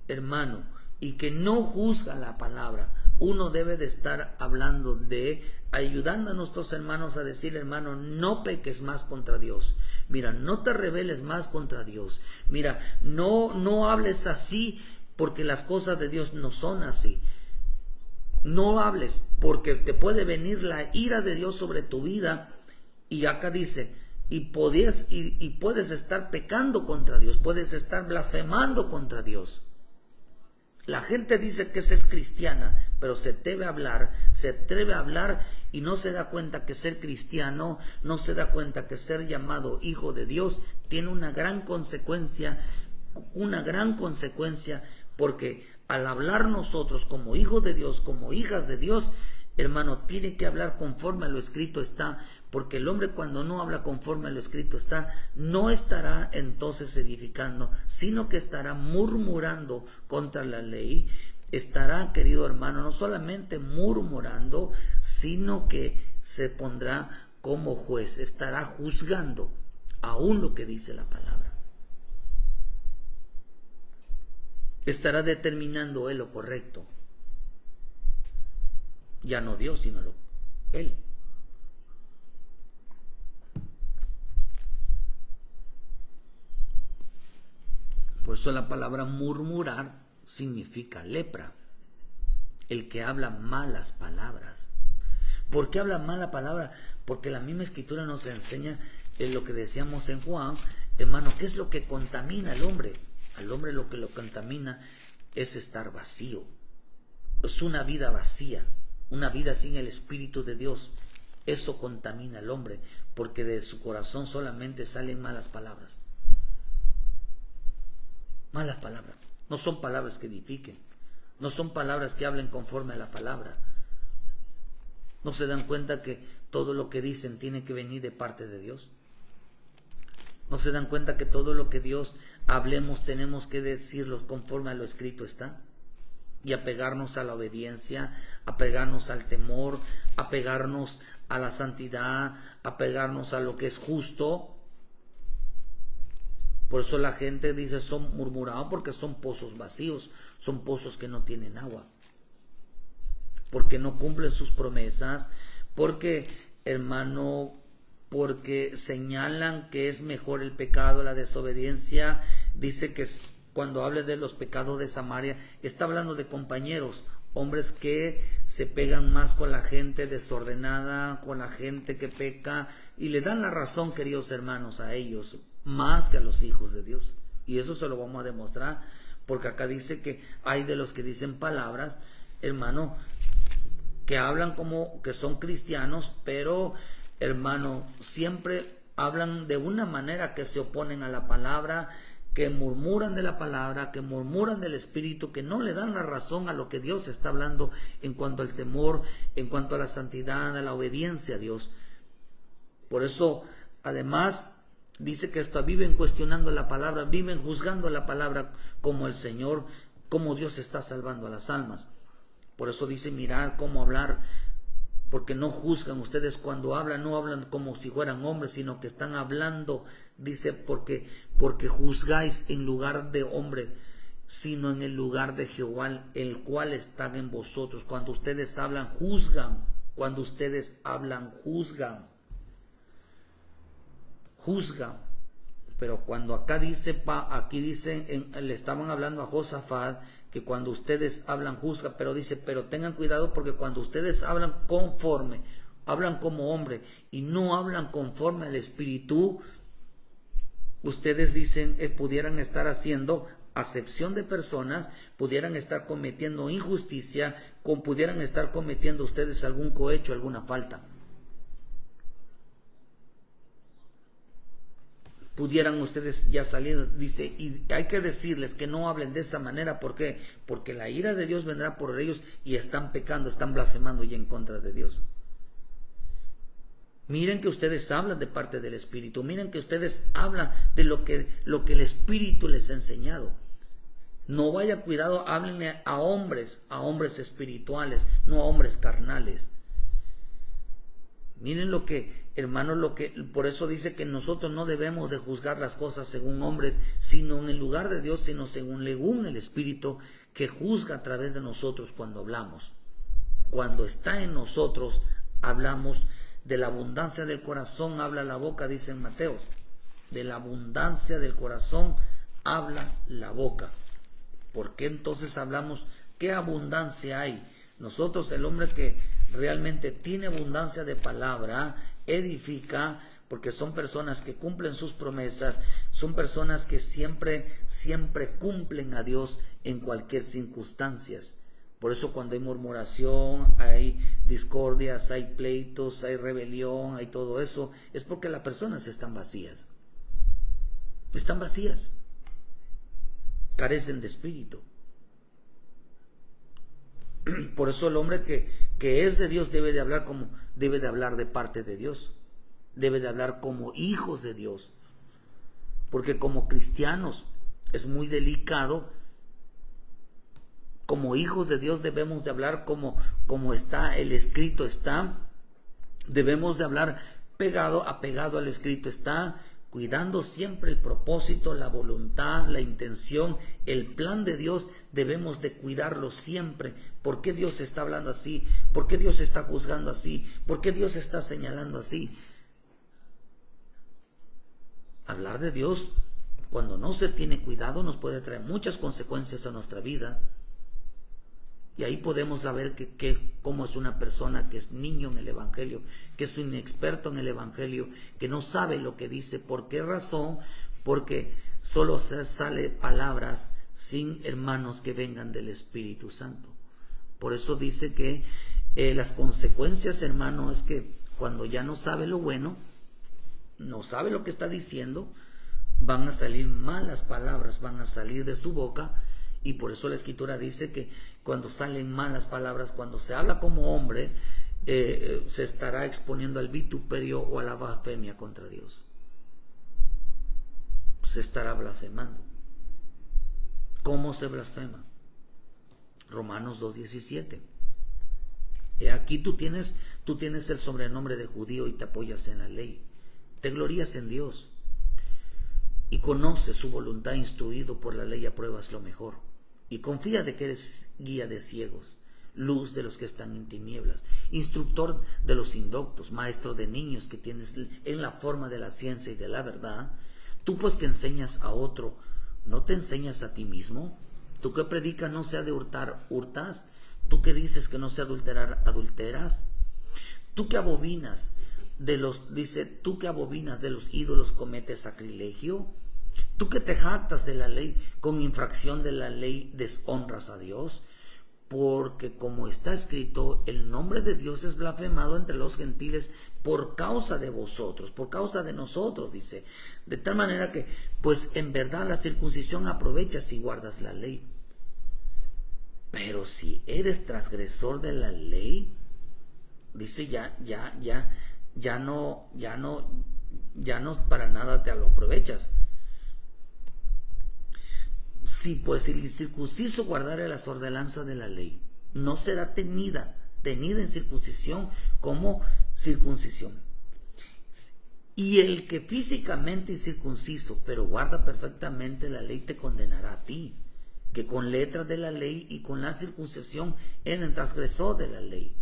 hermano, y que no juzga la palabra, uno debe de estar hablando ayudando a nuestros hermanos a decir: hermano, no peques más contra Dios. Mira, no te rebeles más contra Dios. Mira, no hables así, porque las cosas de Dios no son así. No hables, porque te puede venir la ira de Dios sobre tu vida. Y acá dice, y puedes estar pecando contra Dios, puedes estar blasfemando contra Dios. La gente dice que es cristiana, pero se atreve a hablar y no se da cuenta que ser cristiano, no se da cuenta que ser llamado hijo de Dios tiene una gran consecuencia, porque al hablar nosotros como hijos de Dios, como hijas de Dios, hermano, tiene que hablar conforme a lo escrito está, porque el hombre cuando no habla conforme a lo escrito está, no estará entonces edificando, sino que estará murmurando contra la ley. Estará, querido hermano, no solamente murmurando, sino que se pondrá como juez, estará juzgando aún lo que dice la palabra. Estará determinando él lo correcto. Ya no Dios, sino él. Por eso la palabra murmurar significa lepra. El que habla malas palabras. ¿Por qué habla mala palabra? Porque la misma escritura nos enseña lo que decíamos en Juan, hermano, ¿qué es lo que contamina al hombre? Al hombre lo que lo contamina es estar vacío. Es una vida vacía. Una vida sin el Espíritu de Dios. Eso contamina al hombre, porque de su corazón solamente salen malas palabras. Malas palabras. No son palabras que edifiquen. No son palabras que hablen conforme a la palabra. No se dan cuenta que todo lo que dicen tiene que venir de parte de Dios. No se dan cuenta que todo lo que Dios hablemos tenemos que decirlo conforme a lo escrito está. Y apegarnos a la obediencia, apegarnos al temor, apegarnos a la santidad, apegarnos a lo que es justo. Por eso la gente dice son murmurados, porque son pozos vacíos, son pozos que no tienen agua, porque no cumplen sus promesas, porque, hermano, porque señalan que es mejor el pecado, la desobediencia. Dice que cuando hable de los pecados de Samaria, está hablando de compañeros, hombres que se pegan más con la gente desordenada, con la gente que peca, y le dan la razón, queridos hermanos, a ellos, más que a los hijos de Dios. Y eso se lo vamos a demostrar, porque acá dice que hay de los que dicen palabras, hermano, que hablan como que son cristianos, pero, hermano, siempre hablan de una manera que se oponen a la palabra, que murmuran de la palabra, que murmuran del Espíritu, que no le dan la razón a lo que Dios está hablando en cuanto al temor, en cuanto a la santidad, a la obediencia a Dios. Por eso, además, dice que viven cuestionando la palabra, viven juzgando la palabra como el Señor, como Dios está salvando a las almas. Por eso dice, mirad cómo hablar, porque no juzgan ustedes cuando hablan, no hablan como si fueran hombres, sino que están hablando, dice, porque juzgáis en lugar de hombre, sino en el lugar de Jehová, el cual está en vosotros. Cuando ustedes hablan, juzgan. Cuando ustedes hablan, juzgan. Pero cuando acá dice, aquí dice, le estaban hablando a Josafat, que cuando ustedes hablan juzga, pero dice, pero tengan cuidado, porque cuando ustedes hablan conforme, hablan como hombre y no hablan conforme al Espíritu, ustedes dicen, pudieran estar haciendo acepción de personas, pudieran estar cometiendo injusticia, pudieran estar cometiendo ustedes algún cohecho, alguna falta. Pudieran ustedes ya salir, dice, y hay que decirles que no hablen de esa manera. ¿Por qué? Porque la ira de Dios vendrá por ellos y están pecando, están blasfemando ya en contra de Dios. Miren que ustedes hablan de parte del Espíritu, miren que ustedes hablan de lo que el Espíritu les ha enseñado. No vaya cuidado, háblenle a hombres espirituales, no a hombres carnales. Miren lo que, hermanos, por eso dice que nosotros no debemos de juzgar las cosas según hombres, sino en el lugar de Dios, sino según el Espíritu que juzga a través de nosotros cuando hablamos. Cuando está en nosotros, hablamos. De la abundancia del corazón habla la boca, dice en Mateo. De la abundancia del corazón habla la boca. ¿Por qué entonces hablamos? ¿Qué abundancia hay? Nosotros, el hombre que realmente tiene abundancia de palabra, edifica, porque son personas que cumplen sus promesas, son personas que siempre cumplen a Dios en cualquier circunstancia. Por eso cuando hay murmuración, hay discordias, hay pleitos, hay rebelión, hay todo eso, es porque las personas están vacías. Están vacías. Carecen de espíritu. Por eso el hombre que es de Dios debe de hablar de parte de Dios. Debe de hablar como hijos de Dios. Porque como cristianos es muy delicado. Como hijos de Dios debemos de hablar como está el escrito está. Debemos de hablar apegado al escrito está, cuidando siempre el propósito, la voluntad, la intención, el plan de Dios. Debemos de cuidarlo siempre. ¿Por qué Dios está hablando así? ¿Por qué Dios está juzgando así? ¿Por qué Dios está señalando así? Hablar de Dios cuando no se tiene cuidado nos puede traer muchas consecuencias a nuestra vida. Y ahí podemos saber cómo es una persona que es niño en el Evangelio, que es un inexperto en el Evangelio, que no sabe lo que dice. ¿Por qué razón? Porque solo sale palabras sin, hermanos, que vengan del Espíritu Santo. Por eso dice que las consecuencias, hermano, es que cuando ya no sabe lo bueno, no sabe lo que está diciendo, van a salir malas palabras, van a salir de su boca. Y por eso la Escritura dice que cuando salen malas palabras, cuando se habla como hombre, se estará exponiendo al vituperio o a la blasfemia contra Dios. Se estará blasfemando. ¿Cómo se blasfema? Romanos 2:17. Aquí tú tienes el sobrenombre de judío y te apoyas en la ley. Te glorías en Dios. y conoce su voluntad, instruido por la ley, apruebas lo mejor. Y confía de que eres guía de ciegos, luz de los que están en tinieblas, instructor de los indoctos, maestro de niños que tienes en la forma de la ciencia y de la verdad. Tú pues que enseñas a otro, ¿no te enseñas a ti mismo? Tú que predicas no se ha de hurtar, hurtas. Tú que dices que no se adulterar, adulteras. Tú que abominas de los, dice, tú que abominas de los ídolos, cometes sacrilegio. Tú que te jactas de la ley, con infracción de la ley deshonras a Dios. Porque como está escrito, el nombre de Dios es blasfemado entre los gentiles por causa de vosotros, por causa de nosotros, dice. De tal manera que, pues en verdad la circuncisión aprovecha si guardas la ley. Pero si eres transgresor de la ley, dice, ya no para nada te lo aprovechas. Si pues el incircunciso guardare las ordenanzas de la ley, no será tenida en circuncisión como circuncisión. Y el que físicamente es circunciso, pero guarda perfectamente la ley, te condenará a ti, que con letras de la ley y con la circuncisión eres transgresor de la ley.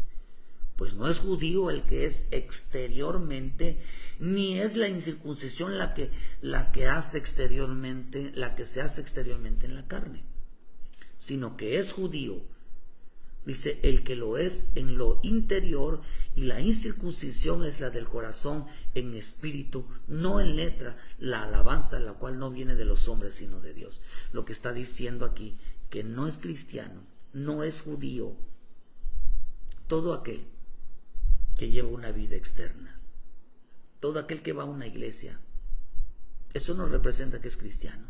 Pues no es judío el que es exteriormente, ni es la incircuncisión la que hace exteriormente, la que se hace exteriormente en la carne, sino que es judío, dice, el que lo es en lo interior, y la incircuncisión es la del corazón en espíritu, no en letra, la alabanza, la cual no viene de los hombres sino de Dios. Lo que está diciendo aquí, que no es cristiano, no es judío, todo aquel que lleva una vida externa, todo aquel que va a una iglesia, eso no representa que es cristiano.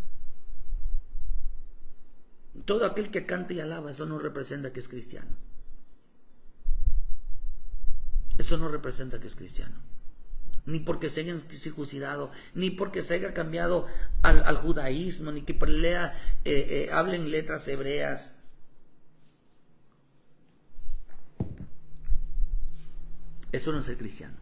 Todo aquel que canta y alaba, eso no representa que es cristiano. Eso no representa que es cristiano. Ni porque se hayan circuncidado, ni porque se haya cambiado al judaísmo, ni que hablen letras hebreas. Eso no es ser cristiano.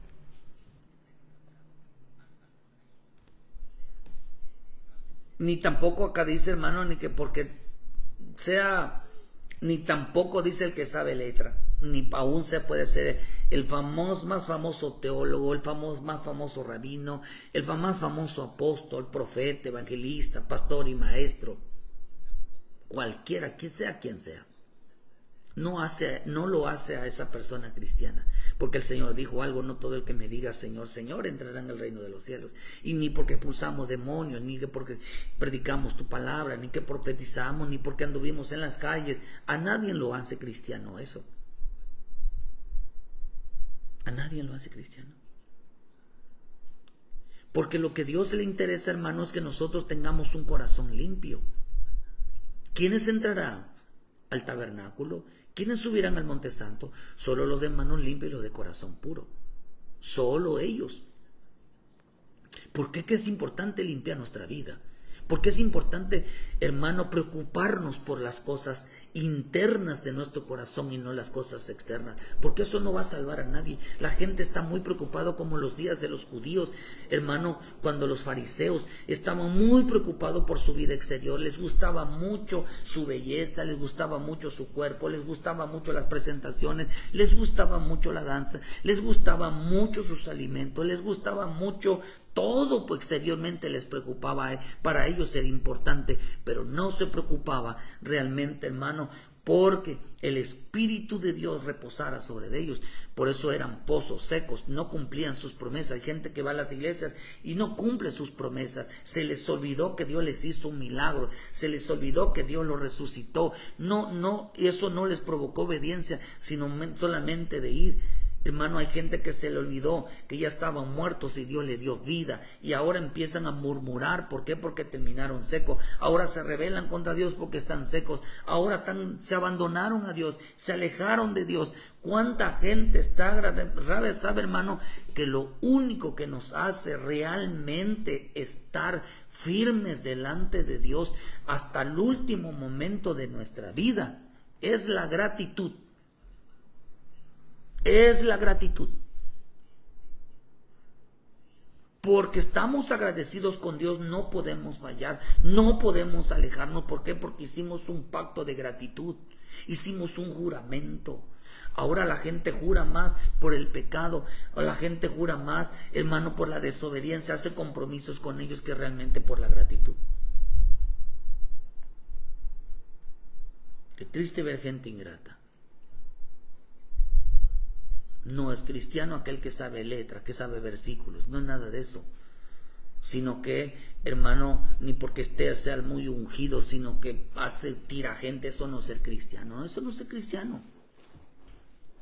Ni tampoco acá dice, hermano, ni que porque sea, ni tampoco dice el que sabe letra, ni aún se puede ser el más famoso teólogo, el más famoso rabino, el más famoso apóstol, profeta, evangelista, pastor y maestro. Cualquiera, quien sea. No lo hace a esa persona cristiana, porque el Señor dijo algo: no todo el que me diga Señor, Señor entrará en el reino de los cielos. Y ni porque expulsamos demonios, ni que porque predicamos tu palabra, ni que profetizamos, ni porque anduvimos en las calles. A nadie lo hace cristiano eso. A nadie lo hace cristiano. Porque lo que a Dios le interesa, hermano, es que nosotros tengamos un corazón limpio. ¿Quiénes entrarán al tabernáculo? ¿Quiénes subirán al monte santo? Solo los de manos limpias y los de corazón puro. Solo ellos. ¿Por qué es importante limpiar nuestra vida? ¿Por qué es importante, hermano, preocuparnos por las cosas internas de nuestro corazón y no las cosas externas? Porque eso no va a salvar a nadie. La gente está muy preocupada, como los días de los judíos, hermano, cuando los fariseos estaban muy preocupados por su vida exterior. Les gustaba mucho su belleza, les gustaba mucho su cuerpo, les gustaba mucho las presentaciones, les gustaba mucho la danza, les gustaba mucho sus alimentos, les gustaba mucho todo, pues exteriormente les preocupaba. Para ellos era importante, pero no se preocupaba realmente, hermano, porque el Espíritu de Dios reposara sobre ellos. Por eso eran pozos secos, no cumplían sus promesas. Hay gente que va a las iglesias y no cumple sus promesas. Se les olvidó que Dios les hizo un milagro, se les olvidó que Dios los resucitó. Eso no les provocó obediencia, sino solamente de ir. Hermano, hay gente que se le olvidó que ya estaban muertos y Dios le dio vida, y ahora empiezan a murmurar. ¿Por qué? Porque terminaron secos. Ahora se rebelan contra Dios porque están secos. Ahora se abandonaron a Dios, se alejaron de Dios. ¿Cuánta gente está grave? ¿Sabe, hermano, que lo único que nos hace realmente estar firmes delante de Dios hasta el último momento de nuestra vida es la gratitud? Es la gratitud. Porque estamos agradecidos con Dios, no podemos fallar, no podemos alejarnos. ¿Por qué? Porque hicimos un pacto de gratitud, hicimos un juramento. Ahora la gente jura más por el pecado, o la gente jura más, hermano, por la desobediencia, hace compromisos con ellos que realmente por la gratitud. Qué triste ver gente ingrata. No es cristiano aquel que sabe letra, que sabe versículos, no es nada de eso. Sino que, hermano, ni porque sea muy ungido, sino que tira gente, eso no es ser cristiano. Eso no es ser cristiano.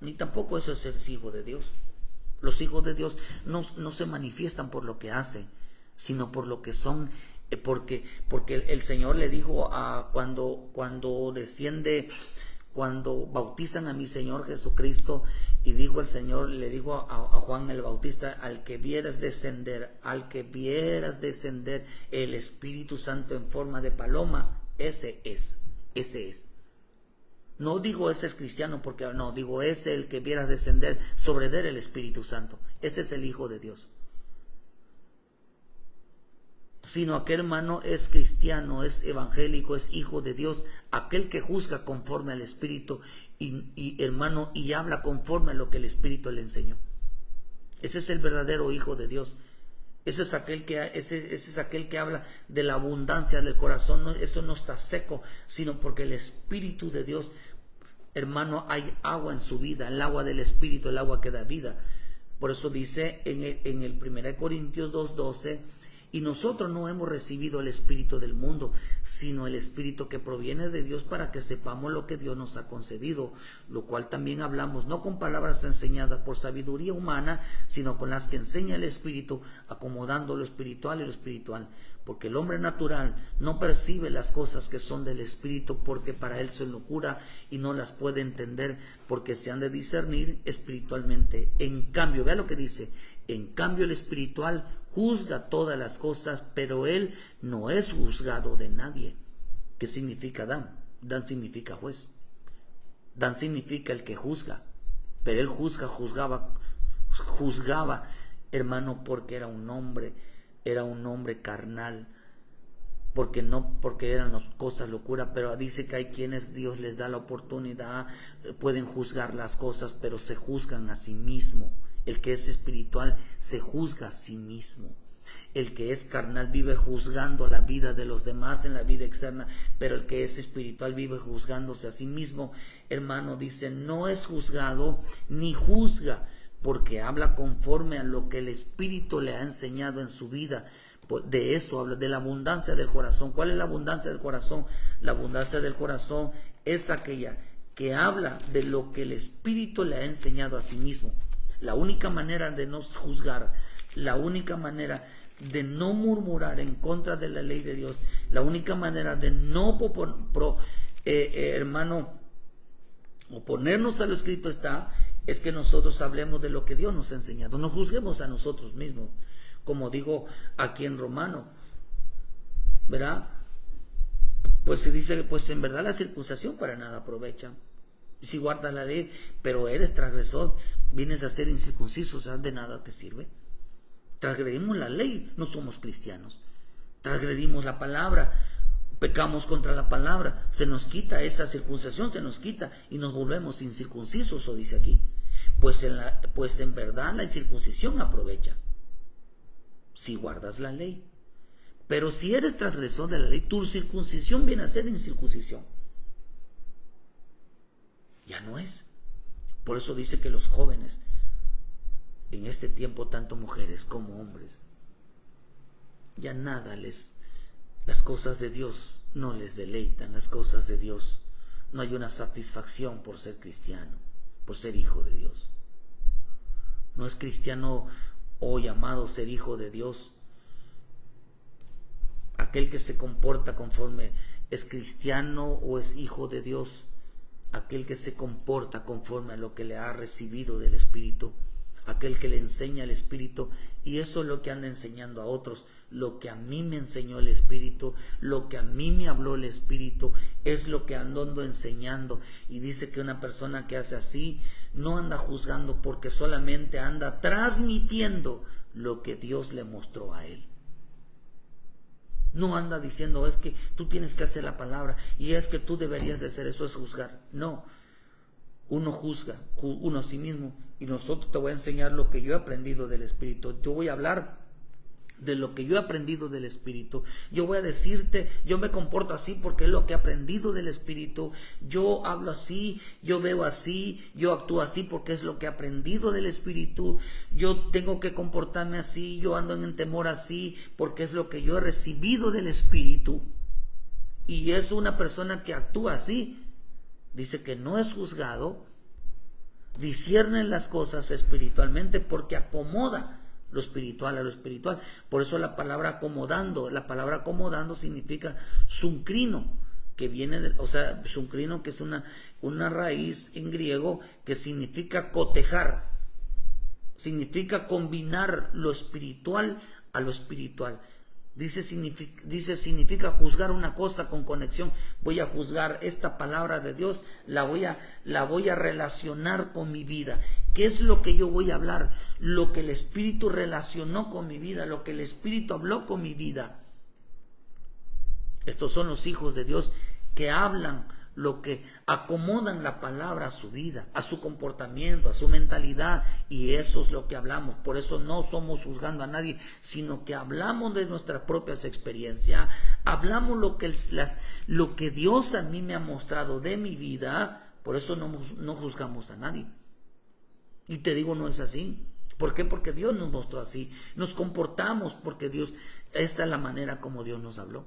Ni tampoco eso es ser hijo de Dios. Los hijos de Dios no se manifiestan por lo que hacen, sino por lo que son. Porque el Señor le dijo cuando bautizan a mi Señor Jesucristo, y dijo el Señor, le dijo a Juan el Bautista: al que vieras descender el Espíritu Santo en forma de paloma, ese es. No digo ese es cristiano, porque no, digo ese el que vieras descender sobre él el Espíritu Santo. Ese es el Hijo de Dios. Sino aquel, hermano, es cristiano, es evangélico, es hijo de Dios, aquel que juzga conforme al Espíritu hermano, y habla conforme a lo que el Espíritu le enseñó. Ese es el verdadero hijo de Dios. Ese es aquel que habla de la abundancia del corazón. Eso no está seco, sino porque el Espíritu de Dios, hermano, hay agua en su vida, el agua del Espíritu, el agua que da vida. Por eso dice en el 1 Corintios 2:12: y nosotros no hemos recibido el espíritu del mundo, sino el Espíritu que proviene de Dios, para que sepamos lo que Dios nos ha concedido, lo cual también hablamos, no con palabras enseñadas por sabiduría humana, sino con las que enseña el Espíritu, acomodando lo espiritual y lo espiritual. Porque el hombre natural no percibe las cosas que son del Espíritu, porque para él son locura, y no las puede entender, porque se han de discernir espiritualmente. En cambio, vea lo que dice: en cambio el espiritual juzga todas las cosas, pero él no es juzgado de nadie. ¿Qué significa Dan? Dan significa juez. Dan significa el que juzga. Pero él juzgaba, hermano, porque era un hombre carnal, porque eran las cosas locura. Pero dice que hay quienes Dios les da la oportunidad, pueden juzgar las cosas, pero se juzgan a sí mismo. El que es espiritual se juzga a sí mismo. El que es carnal vive juzgando la vida de los demás en la vida externa, pero el que es espiritual vive juzgándose a sí mismo. Hermano, dice, no es juzgado ni juzga, porque habla conforme a lo que el Espíritu le ha enseñado en su vida. De eso habla, de la abundancia del corazón. ¿Cuál es la abundancia del corazón? La abundancia del corazón es aquella que habla de lo que el Espíritu le ha enseñado a sí mismo. La única manera de no juzgar, la única manera de no murmurar en contra de la ley de Dios, la única manera de no hermano, oponernos a lo escrito es que nosotros hablemos de lo que Dios nos ha enseñado. No juzguemos a nosotros mismos, como digo aquí en Romano, ¿verdad? Pues se dice, pues en verdad la circuncisión para nada aprovecha. Si guardas la ley, pero eres transgresor, vienes a ser incircunciso, o sea, de nada te sirve. Transgredimos la ley, no somos cristianos. Transgredimos la palabra, pecamos contra la palabra, se nos quita esa circuncisión, se nos quita y nos volvemos incircuncisos, o dice aquí. Pues en verdad la incircuncisión aprovecha, si guardas la ley. Pero si eres transgresor de la ley, tu circuncisión viene a ser incircuncisión. Ya no es. Por eso dice que los jóvenes en este tiempo, tanto mujeres como hombres, ya nada las cosas de Dios no les deleitan. Las cosas de Dios, no hay una satisfacción por ser cristiano, por ser hijo de Dios. No es cristiano o llamado ser hijo de Dios aquel que se comporta conforme es cristiano o es hijo de Dios, aquel que se comporta conforme a lo que le ha recibido del Espíritu, aquel que le enseña el Espíritu, y eso es lo que anda enseñando a otros. Lo que a mí me enseñó el Espíritu, lo que a mí me habló el Espíritu, es lo que ando enseñando. Y dice que una persona que hace así no anda juzgando, porque solamente anda transmitiendo lo que Dios le mostró a él. No anda diciendo es que tú tienes que hacer la palabra y es que tú deberías de hacer eso, es juzgar. No, uno juzga, uno a sí mismo. Y nosotros te voy a enseñar lo que yo he aprendido del Espíritu. Yo voy a hablar de lo que yo he aprendido del Espíritu. Yo voy a decirte, yo me comporto así porque es lo que he aprendido del Espíritu. Yo hablo así, yo veo así, yo actúo así porque es lo que he aprendido del Espíritu. Yo tengo que comportarme así, yo ando en temor así porque es lo que yo he recibido del Espíritu. Y es una persona que actúa así. Dice que no es juzgado, discierne las cosas espiritualmente porque acomoda lo espiritual a lo espiritual. Por eso la palabra acomodando significa suncrino, que viene, suncrino, que es una raíz en griego que significa cotejar, significa combinar lo espiritual a lo espiritual. Significa juzgar una cosa con conexión. Voy a juzgar esta palabra de Dios, la voy a relacionar con mi vida. ¿Qué es lo que yo voy a hablar? Lo que el Espíritu relacionó con mi vida, lo que el Espíritu habló con mi vida. Estos son los hijos de Dios que hablan lo que acomodan la palabra a su vida, a su comportamiento, a su mentalidad, y eso es lo que hablamos. Por eso no somos juzgando a nadie, sino que hablamos de nuestras propias experiencias, hablamos lo que Dios a mí me ha mostrado de mi vida. Por eso no juzgamos a nadie. Y te digo, no es así. ¿Por qué? Porque Dios nos mostró así. Nos comportamos porque esta es la manera como Dios nos habló.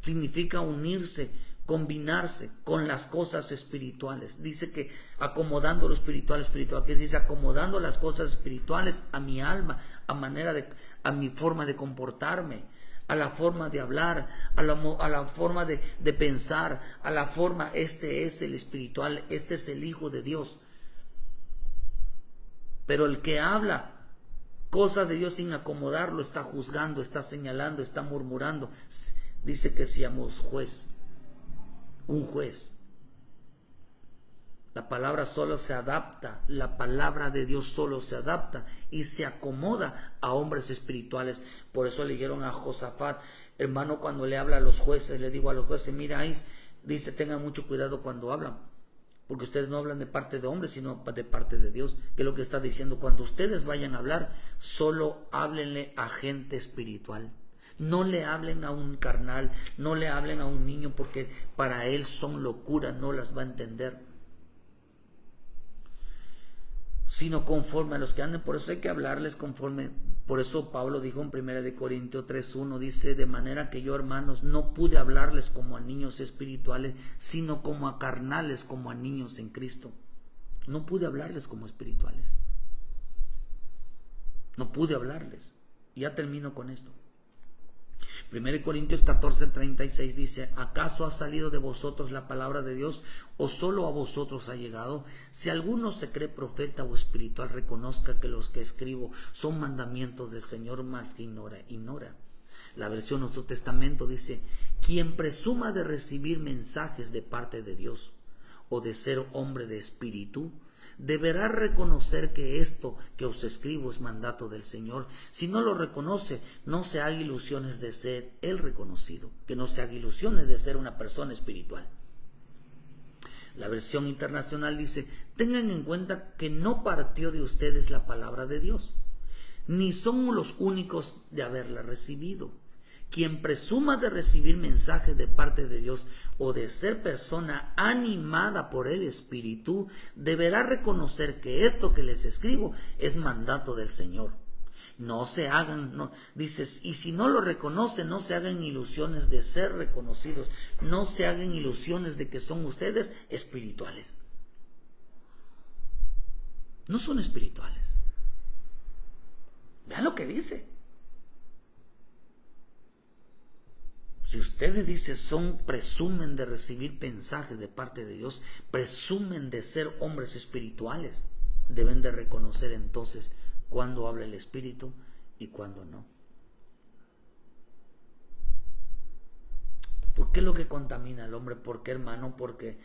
Significa unirse, combinarse con las cosas espirituales. Dice que acomodando lo espiritual, que dice acomodando las cosas espirituales a mi alma, a mi forma de comportarme, a la forma de hablar, a la forma de pensar, a la forma, este es el espiritual, este es el Hijo de Dios. Pero el que habla cosas de Dios sin acomodarlo está juzgando, está señalando, está murmurando. Dice que seamos un juez. La palabra solo se adapta, la palabra de Dios solo se adapta y se acomoda a hombres espirituales. Por eso le dijeron a Josafat, hermano, cuando le habla a los jueces, le digo a los jueces, mira, dice, tengan mucho cuidado cuando hablan, porque ustedes no hablan de parte de hombres, sino de parte de Dios. Que es lo que está diciendo, cuando ustedes vayan a hablar, solo háblenle a gente espiritual. No le hablen a un carnal, no le hablen a un niño, porque para él son locuras, no las va a entender. Sino conforme a los que anden. Por eso hay que hablarles conforme. Por eso Pablo dijo en 1 Corintios 3:1, dice, de manera que yo, hermanos, no pude hablarles como a niños espirituales, sino como a carnales, como a niños en Cristo. No pude hablarles como espirituales. No pude hablarles. Ya termino con esto. 1 Corintios 14:36 dice, ¿acaso ha salido de vosotros la palabra de Dios o solo a vosotros ha llegado? Si alguno se cree profeta o espiritual, reconozca que los que escribo son mandamientos del Señor, más que ignora. La versión Nuevo Testamento dice, quien presuma de recibir mensajes de parte de Dios o de ser hombre de espíritu, deberá reconocer que esto que os escribo es mandato del Señor. Si no lo reconoce, no se haga ilusiones de ser el reconocido, que no se haga ilusiones de ser una persona espiritual. La versión internacional dice, tengan en cuenta que no partió de ustedes la palabra de Dios, ni son los únicos de haberla recibido. Quien presuma de recibir mensajes de parte de Dios o de ser persona animada por el Espíritu, deberá reconocer que esto que les escribo es mandato del Señor. No se hagan, dices, y si no lo reconocen, no se hagan ilusiones de ser reconocidos, no se hagan ilusiones de que son ustedes espirituales. No son espirituales. Vean lo que dice. Si ustedes presumen de recibir mensajes de parte de Dios, presumen de ser hombres espirituales, deben de reconocer entonces cuándo habla el Espíritu y cuándo no. ¿Por qué lo que contamina al hombre? ¿Por qué, hermano? Porque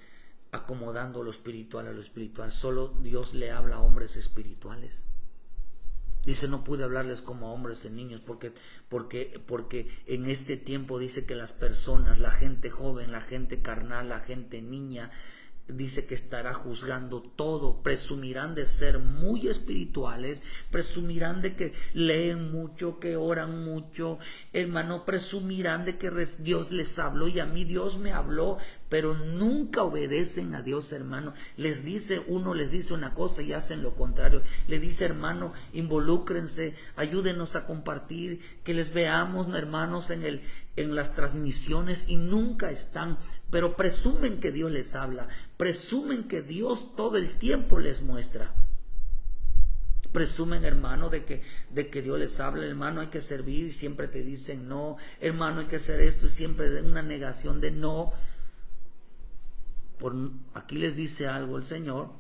acomodando lo espiritual a lo espiritual, solo Dios le habla a hombres espirituales. Dice, no pude hablarles como a hombres y niños, porque en este tiempo dice que las personas, la gente joven, la gente carnal, la gente niña, dice que estará juzgando todo. Presumirán de ser muy espirituales, presumirán de que leen mucho, que oran mucho, hermano, presumirán de que Dios les habló y a mí Dios me habló, pero nunca obedecen a Dios, hermano. Uno les dice una cosa y hacen lo contrario. Le dice, hermano, involúcrense, ayúdenos a compartir, que les veamos, hermanos, en las transmisiones, y nunca están, pero presumen que Dios les habla, presumen que Dios todo el tiempo les muestra. Presumen, hermano, de que Dios les habla, hermano, hay que servir y siempre te dicen no, hermano, hay que hacer esto y siempre de una negación de no. Aquí les dice algo el Señor: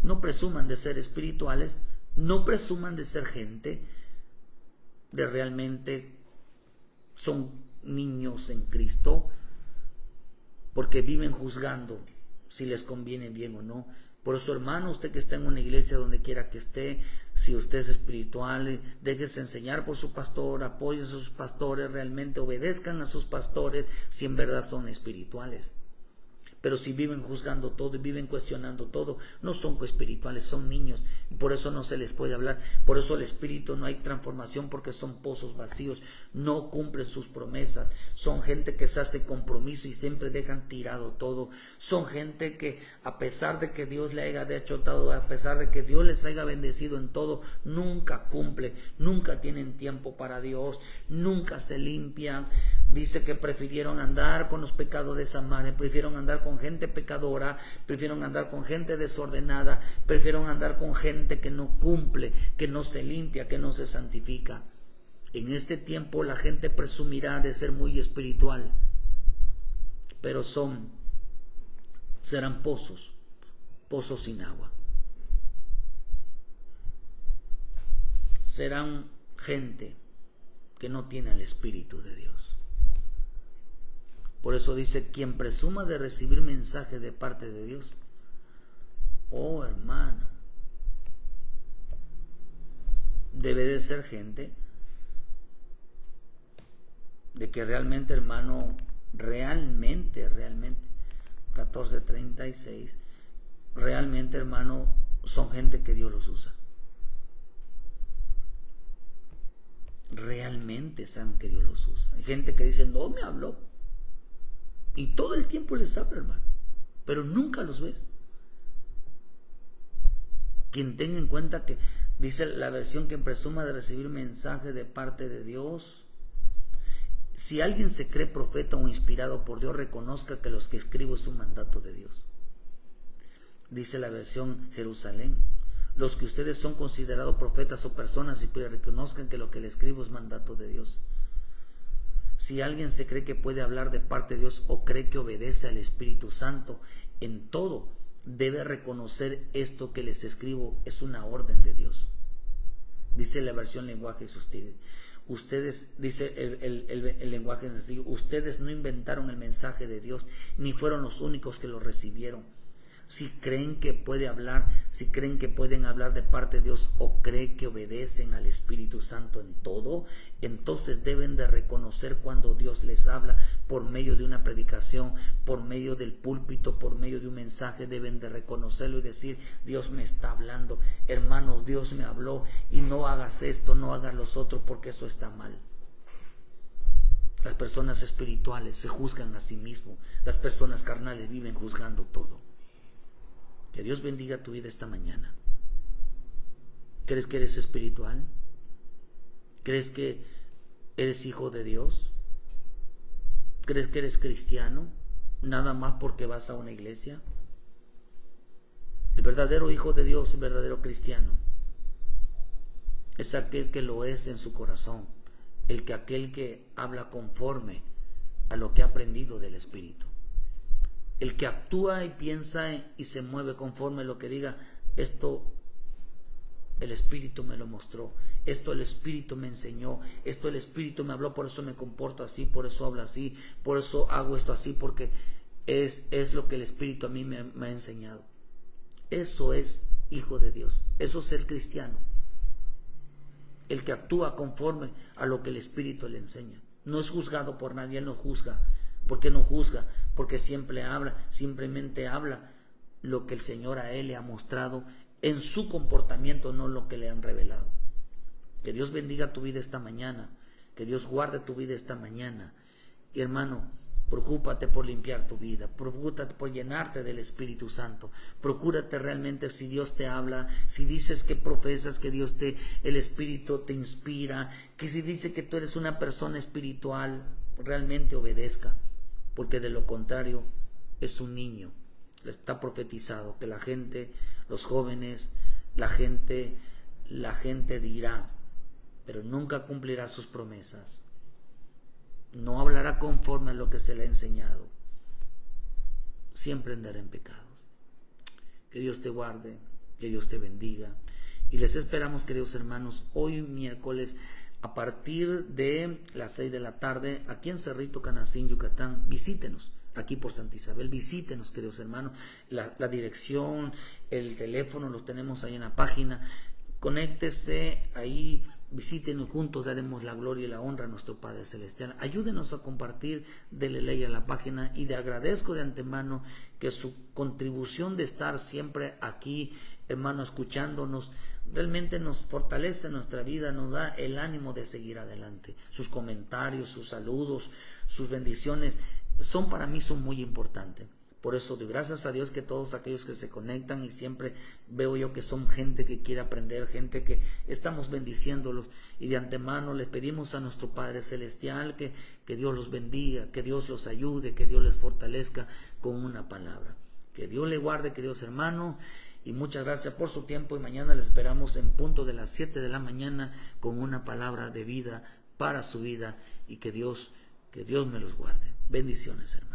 no presuman de ser espirituales, no presuman de ser gente, de realmente son niños en Cristo, porque viven juzgando si les conviene bien o no. Por eso, hermano, usted que está en una iglesia, donde quiera que esté, si usted es espiritual, déjese enseñar por su pastor, apoye a sus pastores, realmente obedezcan a sus pastores si en verdad son espirituales. Pero si viven juzgando todo y viven cuestionando todo, no son coespirituales, son niños. Por eso no se les puede hablar. Por eso el espíritu no hay transformación, porque son pozos vacíos. No cumplen sus promesas. Son gente que se hace compromiso y siempre dejan tirado todo. Son gente que, a pesar de que Dios le haya hecho todo, a pesar de que Dios les haya bendecido en todo, nunca cumple. Nunca tienen tiempo para Dios. Nunca se limpian. Dice que prefirieron andar con los pecados de Samaria, prefirieron andar con gente pecadora, prefirieron andar con gente desordenada, prefirieron andar con gente que no cumple, que no se limpia, que no se santifica. En este tiempo la gente presumirá de ser muy espiritual, pero serán pozos sin agua. Serán gente que no tiene el Espíritu de Dios. Por eso dice, quien presuma de recibir mensaje de parte de Dios. Oh, hermano, debe de ser gente de que realmente, hermano, realmente 14:36, realmente, hermano, son gente que Dios los usa. Realmente saben que Dios los usa. Hay gente que dice, no me habló, y todo el tiempo les habla, hermano, pero nunca los ves. Quien tenga en cuenta que, dice la versión, que presuma de recibir mensaje de parte de Dios. Si alguien se cree profeta o inspirado por Dios, reconozca que los que escribo es un mandato de Dios. Dice la versión Jerusalén, los que ustedes son considerados profetas o personas, y reconozcan que lo que le escribo es mandato de Dios. Si alguien se cree que puede hablar de parte de Dios o cree que obedece al Espíritu Santo en todo, debe reconocer esto que les escribo es una orden de Dios. Dice la versión lenguaje sustituido. Ustedes, dice el lenguaje sencillo, ustedes no inventaron el mensaje de Dios, ni fueron los únicos que lo recibieron. Si creen que puede hablar, si creen que pueden hablar de parte de Dios o creen que obedecen al Espíritu Santo en todo, entonces deben de reconocer cuando Dios les habla por medio de una predicación, por medio del púlpito, por medio de un mensaje. Deben de reconocerlo y decir, Dios me está hablando, hermanos, Dios me habló, y no hagas esto, no hagas los otros, porque eso está mal. Las personas espirituales se juzgan a sí mismos, las personas carnales viven juzgando todo. Que Dios bendiga tu vida esta mañana. ¿Crees que eres espiritual? ¿Crees que eres hijo de Dios? ¿Crees que eres cristiano nada más porque vas a una iglesia? El verdadero hijo de Dios, el verdadero cristiano, es aquel que lo es en su corazón, aquel que habla conforme a lo que ha aprendido del Espíritu. El que actúa y piensa y se mueve conforme a lo que diga, esto el Espíritu me lo mostró, esto el Espíritu me enseñó, esto el Espíritu me habló, por eso me comporto así, por eso hablo así, por eso hago esto así, porque es lo que el Espíritu a mí me ha enseñado. Eso es hijo de Dios, eso es ser cristiano. el que actúa conforme a lo que el Espíritu le enseña. No es juzgado por nadie, él no juzga. ¿Por qué no juzga? Porque simplemente habla lo que el Señor a él le ha mostrado en su comportamiento, no lo que le han revelado. Que Dios bendiga tu vida esta mañana, que Dios guarde tu vida esta mañana. Y hermano, preocúpate por limpiar tu vida, preocúpate por llenarte del Espíritu Santo, procúrate realmente, si Dios te habla, si dices que profesas que el Espíritu te inspira, que si dice que tú eres una persona espiritual, realmente obedezca, porque de lo contrario es un niño. Está profetizado que la gente, los jóvenes, la gente dirá, pero nunca cumplirá sus promesas. No hablará conforme a lo que se le ha enseñado. Siempre andará en pecados. Que Dios te guarde, que Dios te bendiga. Y les esperamos, queridos hermanos, hoy miércoles a partir de las 6 de la tarde, aquí en Cerrito, Canacín, Yucatán. Visítenos. Aquí por Santa Isabel, visítenos, queridos hermanos. La dirección, el teléfono los tenemos ahí en la página. Conéctese ahí, visítenos, juntos daremos la gloria y la honra a nuestro Padre Celestial. Ayúdenos a compartir, dele like a la página y le agradezco de antemano que su contribución de estar siempre aquí, hermano, escuchándonos, realmente nos fortalece nuestra vida, nos da el ánimo de seguir adelante. Sus comentarios, sus saludos, sus bendiciones para mí son muy importantes. Por eso doy gracias a Dios que todos aquellos que se conectan, y siempre veo yo que son gente que quiere aprender, gente que estamos bendiciéndolos, y de antemano le pedimos a nuestro Padre Celestial que Dios los bendiga, que Dios los ayude, que Dios les fortalezca con una palabra. Que Dios le guarde, queridos hermanos, y muchas gracias por su tiempo, y mañana les esperamos en punto de las 7 de la mañana con una palabra de vida para su vida, y que Dios me los guarde. Bendiciones, hermanos.